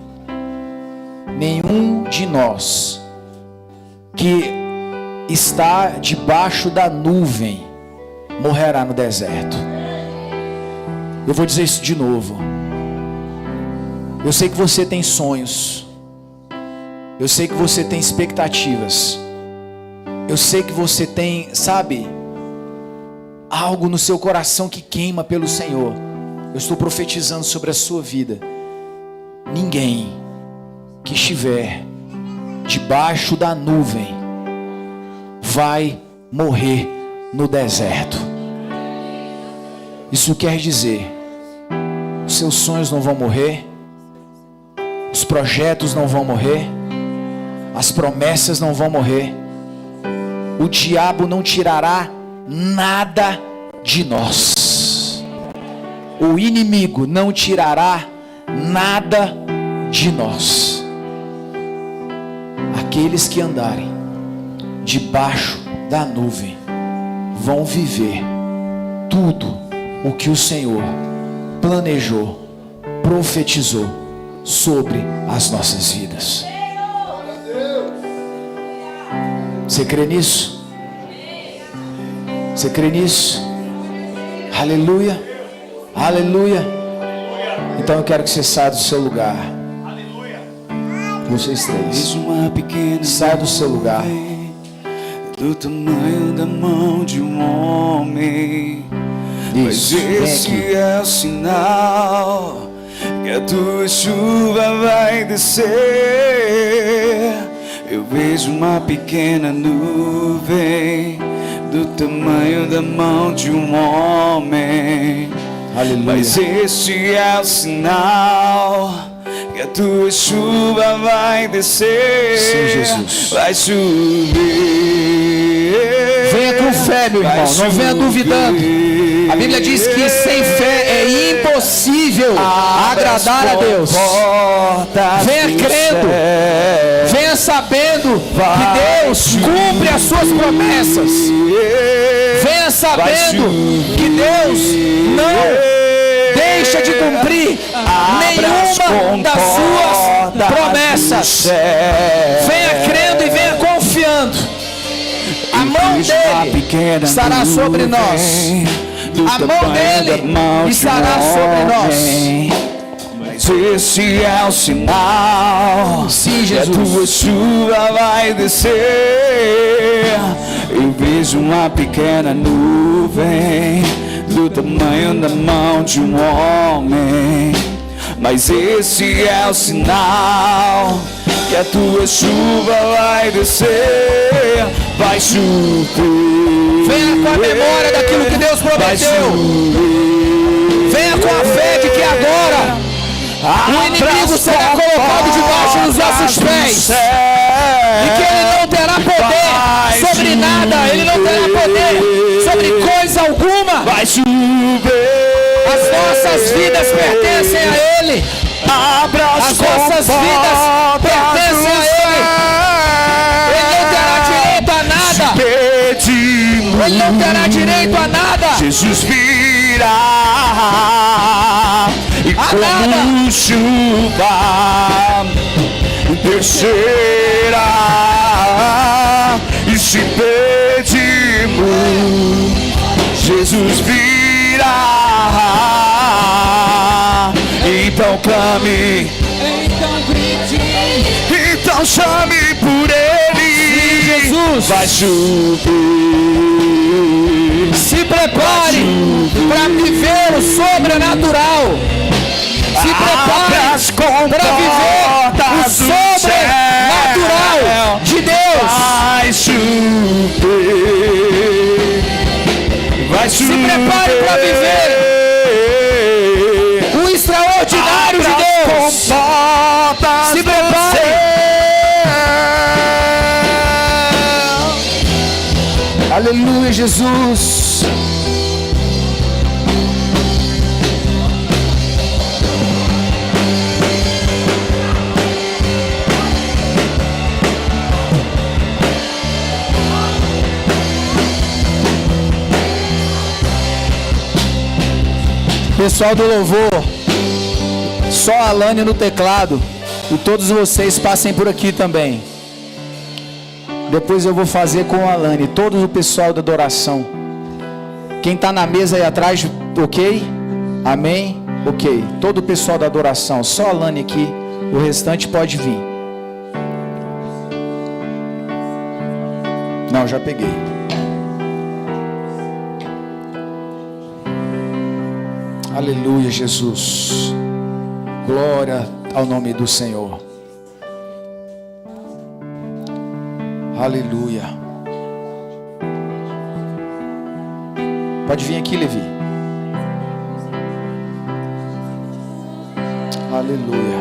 Nenhum de nós que está debaixo da nuvem morrerá no deserto. Eu vou dizer isso de novo. Eu sei que você tem sonhos. Eu sei que você tem expectativas. Eu sei que você tem, sabe, algo no seu coração que queima pelo Senhor. Eu estou profetizando sobre a sua vida. Ninguém que estiver debaixo da nuvem vai morrer no deserto. Isso quer dizer, os seus sonhos não vão morrer, os projetos não vão morrer, as promessas não vão morrer. O diabo não tirará nada de nós. O inimigo não tirará nada de nós. Aqueles que andarem debaixo da nuvem vão viver tudo o que o Senhor planejou, profetizou sobre as nossas vidas. Você crê nisso? Você crê nisso? Aleluia. Aleluia. Então eu quero que você saia do seu lugar. Vocês três, saia do seu lugar. Do tamanho da mão de um homem. Isso, mas esse é o sinal que a tua chuva vai descer. Eu vejo uma pequena nuvem do tamanho da mão de um homem. Aleluia. Mas este é o sinal que a tua chuva vai descer. Sim, Jesus. Vai chover. Venha com fé, meu irmão, não venha duvidando. A Bíblia diz que sem fé é impossível agradar a Deus. Venha crendo, venha sabendo que Deus cumpre as suas promessas. Venha sabendo que Deus não deixa de cumprir nenhuma das suas promessas. Venha crendo e venha confiando. A mão dele estará sobre nós. A mão dele estará sobre nós. Mas esse é o sinal. Sim, que a Jesus. tua chuva vai descer. Eu vejo uma pequena nuvem do tamanho da mão de um homem. Mas esse é o sinal que a tua chuva vai descer. Vai chover. Venha com a memória daquilo que Deus prometeu. Venha com a fé de que agora o inimigo será colocado debaixo dos nossos pés. E que ele não terá poder sobre nada. Ele não terá poder sobre coisa alguma. Vai chover. As nossas vidas pertencem a Ele. As nossas vidas pertencem a Ele. Ele não terá direito a nada. Ele não terá direito a nada. Jesus virá e A como nada. chuva descerá. E se pedimos, Jesus virá. Então clame, Então grite. então chame por Ele. Jesus. Vai chover. Se prepare para viver o sobrenatural. Se prepare para viver o sobrenatural de Deus. Vai chover. Vai chover. Se prepare para viver o extraordinário de Deus. Se prepare. Aleluia, Jesus. Pessoal do louvor, só a Alane no teclado. E todos vocês passem por aqui também. Depois eu vou fazer com a Alane, todo o pessoal da adoração. Quem está na mesa aí atrás, ok? Amém? Ok. Todo o pessoal da adoração, só a Alane aqui. O restante pode vir. Não, já peguei. Aleluia, Jesus. Glória ao nome do Senhor. Aleluia. Pode vir aqui, Levi. Aleluia.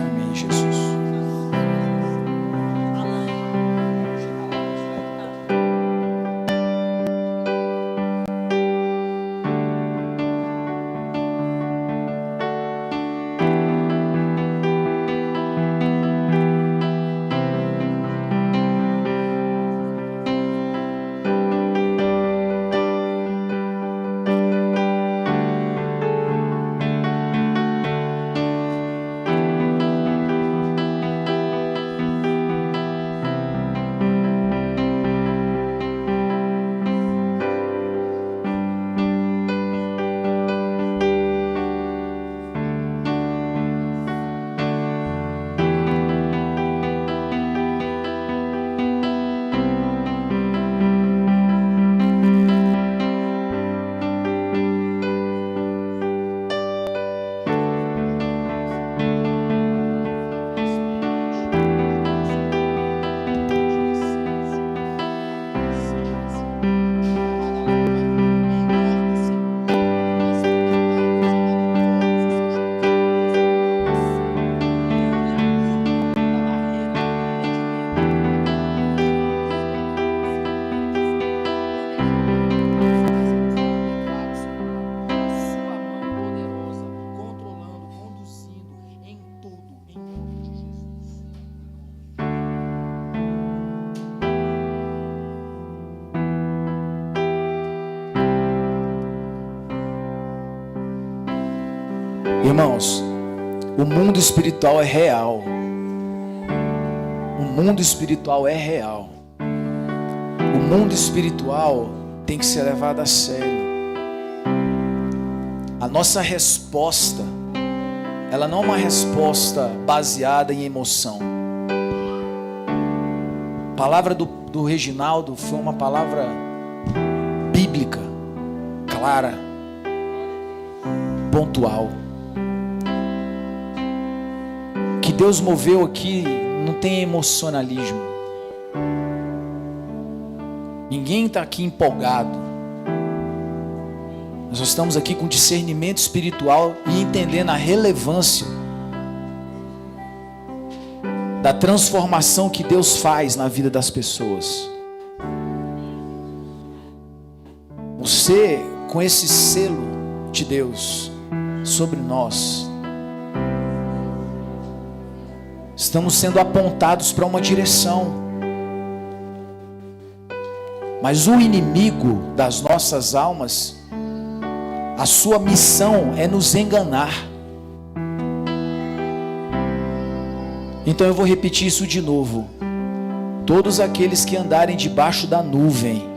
Amém, Jesus. Irmãos, o mundo espiritual é real. O mundo espiritual é real. O mundo espiritual tem que ser levado a sério. A nossa resposta, ela não é uma resposta baseada em emoção. A palavra do Reginaldo foi uma palavra bíblica, clara, pontual. O que Deus moveu aqui não tem emocionalismo. Ninguém está aqui empolgado. Nós estamos aqui com discernimento espiritual e entendendo a relevância da transformação que Deus faz na vida das pessoas. Você, com esse selo de Deus sobre nós, estamos sendo apontados para uma direção. Mas o inimigo das nossas almas, a sua missão é nos enganar. Então eu vou repetir isso de novo. Todos aqueles que andarem debaixo da nuvem,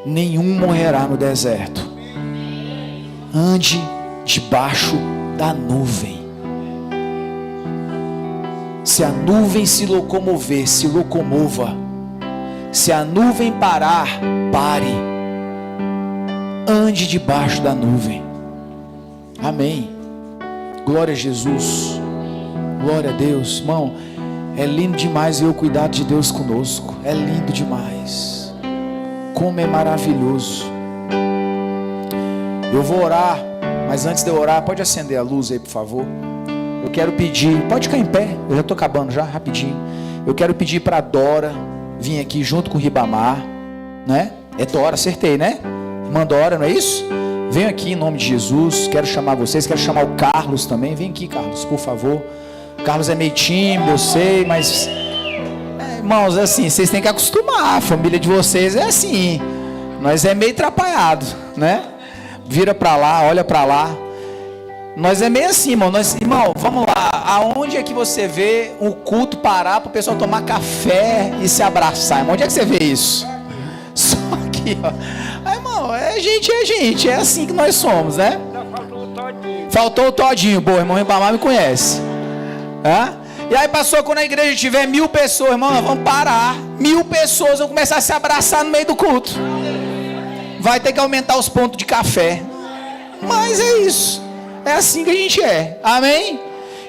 nenhum morrerá no deserto. Ande debaixo da nuvem. Se a nuvem se locomover, se locomova. Se a nuvem parar, pare. Ande debaixo da nuvem. Amém. Glória a Jesus. Glória a Deus. Irmão, é lindo demais ver o cuidado de Deus conosco. É lindo demais. Como é maravilhoso. Eu vou orar, mas antes de eu orar, pode acender a luz aí, por favor. Eu quero pedir, pode ficar em pé, eu já estou acabando já, rapidinho. Eu quero pedir para a Dora vir aqui junto com o Ribamar, né? É Dora, acertei, né? Irmã Dora, não é isso? Venha aqui em nome de Jesus. Quero chamar vocês, quero chamar o Carlos também. Vem aqui, Carlos, por favor. O Carlos é meio tímido, eu sei, mas irmãos, é assim, vocês têm que acostumar. A família de vocês é assim. Nós é meio atrapalhado, né? Vira para lá, olha para lá. Nós é meio assim, irmão. Irmão, vamos lá. Aonde é que você vê um culto parar para o pessoal tomar café e se abraçar? Irmão, onde é que você vê isso? Só aqui, ó. Aí, irmão, é gente. É assim que nós somos, né? Faltou o todinho. Boa, irmão Ribamar me conhece. E aí passou, quando a igreja tiver 1000 pessoas, irmão, nós vamos parar. 1000 pessoas vão começar a se abraçar no meio do culto. Vai ter que aumentar os pontos de café. Mas é isso. É assim que a gente é. Amém?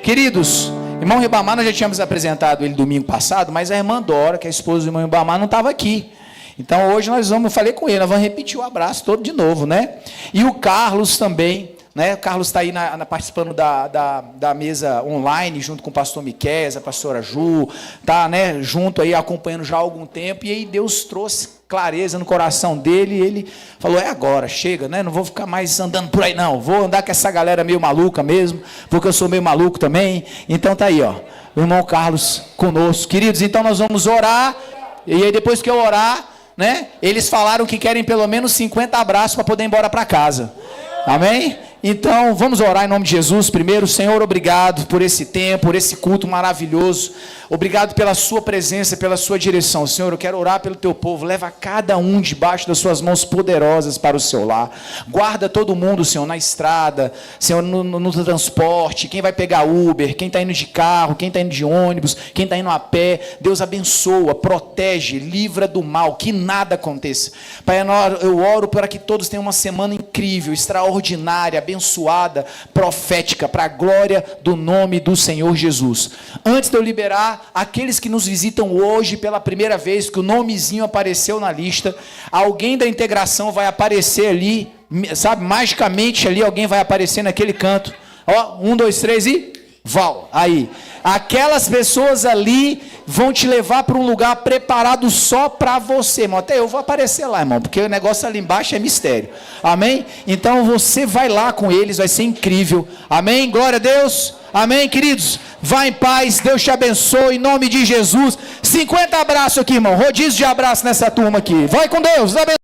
Queridos, irmão Ribamar, nós já tínhamos apresentado ele domingo passado, mas a irmã Dora, que é a esposa do irmão Ribamar, não estava aqui. Então hoje eu falei com ele, nós vamos repetir o abraço todo de novo, né? E o Carlos também, né? O Carlos está aí participando da mesa online, junto com o pastor Miqueias, a pastora Ju, tá, né? Junto aí, acompanhando já há algum tempo, e aí Deus trouxe clareza no coração dele, e ele falou, é agora, chega, né? Não vou ficar mais andando por aí não, vou andar com essa galera meio maluca mesmo, porque eu sou meio maluco também. Então tá aí, ó, o irmão Carlos conosco. Queridos, então nós vamos orar, e aí depois que eu orar, né? Eles falaram que querem pelo menos 50 abraços para poder ir embora para casa. Amém? Então, vamos orar em nome de Jesus. Primeiro, Senhor, obrigado por esse tempo, por esse culto maravilhoso. Obrigado pela sua presença, pela sua direção. Senhor, eu quero orar pelo teu povo. Leva cada um debaixo das suas mãos poderosas para o seu lar. Guarda todo mundo, Senhor, na estrada, Senhor, no transporte. Quem vai pegar Uber, quem está indo de carro, quem está indo de ônibus, quem está indo a pé. Deus abençoa, protege, livra do mal, que nada aconteça. Pai, eu oro para que todos tenham uma semana incrível, extraordinária, abençoada, profética, para a glória do nome do Senhor Jesus. Antes de eu liberar aqueles que nos visitam hoje pela primeira vez, que o nomezinho apareceu na lista, alguém da integração vai aparecer ali, sabe, magicamente ali alguém vai aparecer naquele canto, ó, 1, 2, 3 e Val, aí, aquelas pessoas ali vão te levar para um lugar preparado só para você, irmão. Até eu vou aparecer lá, irmão, porque o negócio ali embaixo é mistério, amém? Então você vai lá com eles, vai ser incrível, amém? Glória a Deus, amém, queridos? Vá em paz, Deus te abençoe, em nome de Jesus. 50 abraços aqui, irmão, rodízio de abraço nessa turma aqui, vai com Deus, abençoe.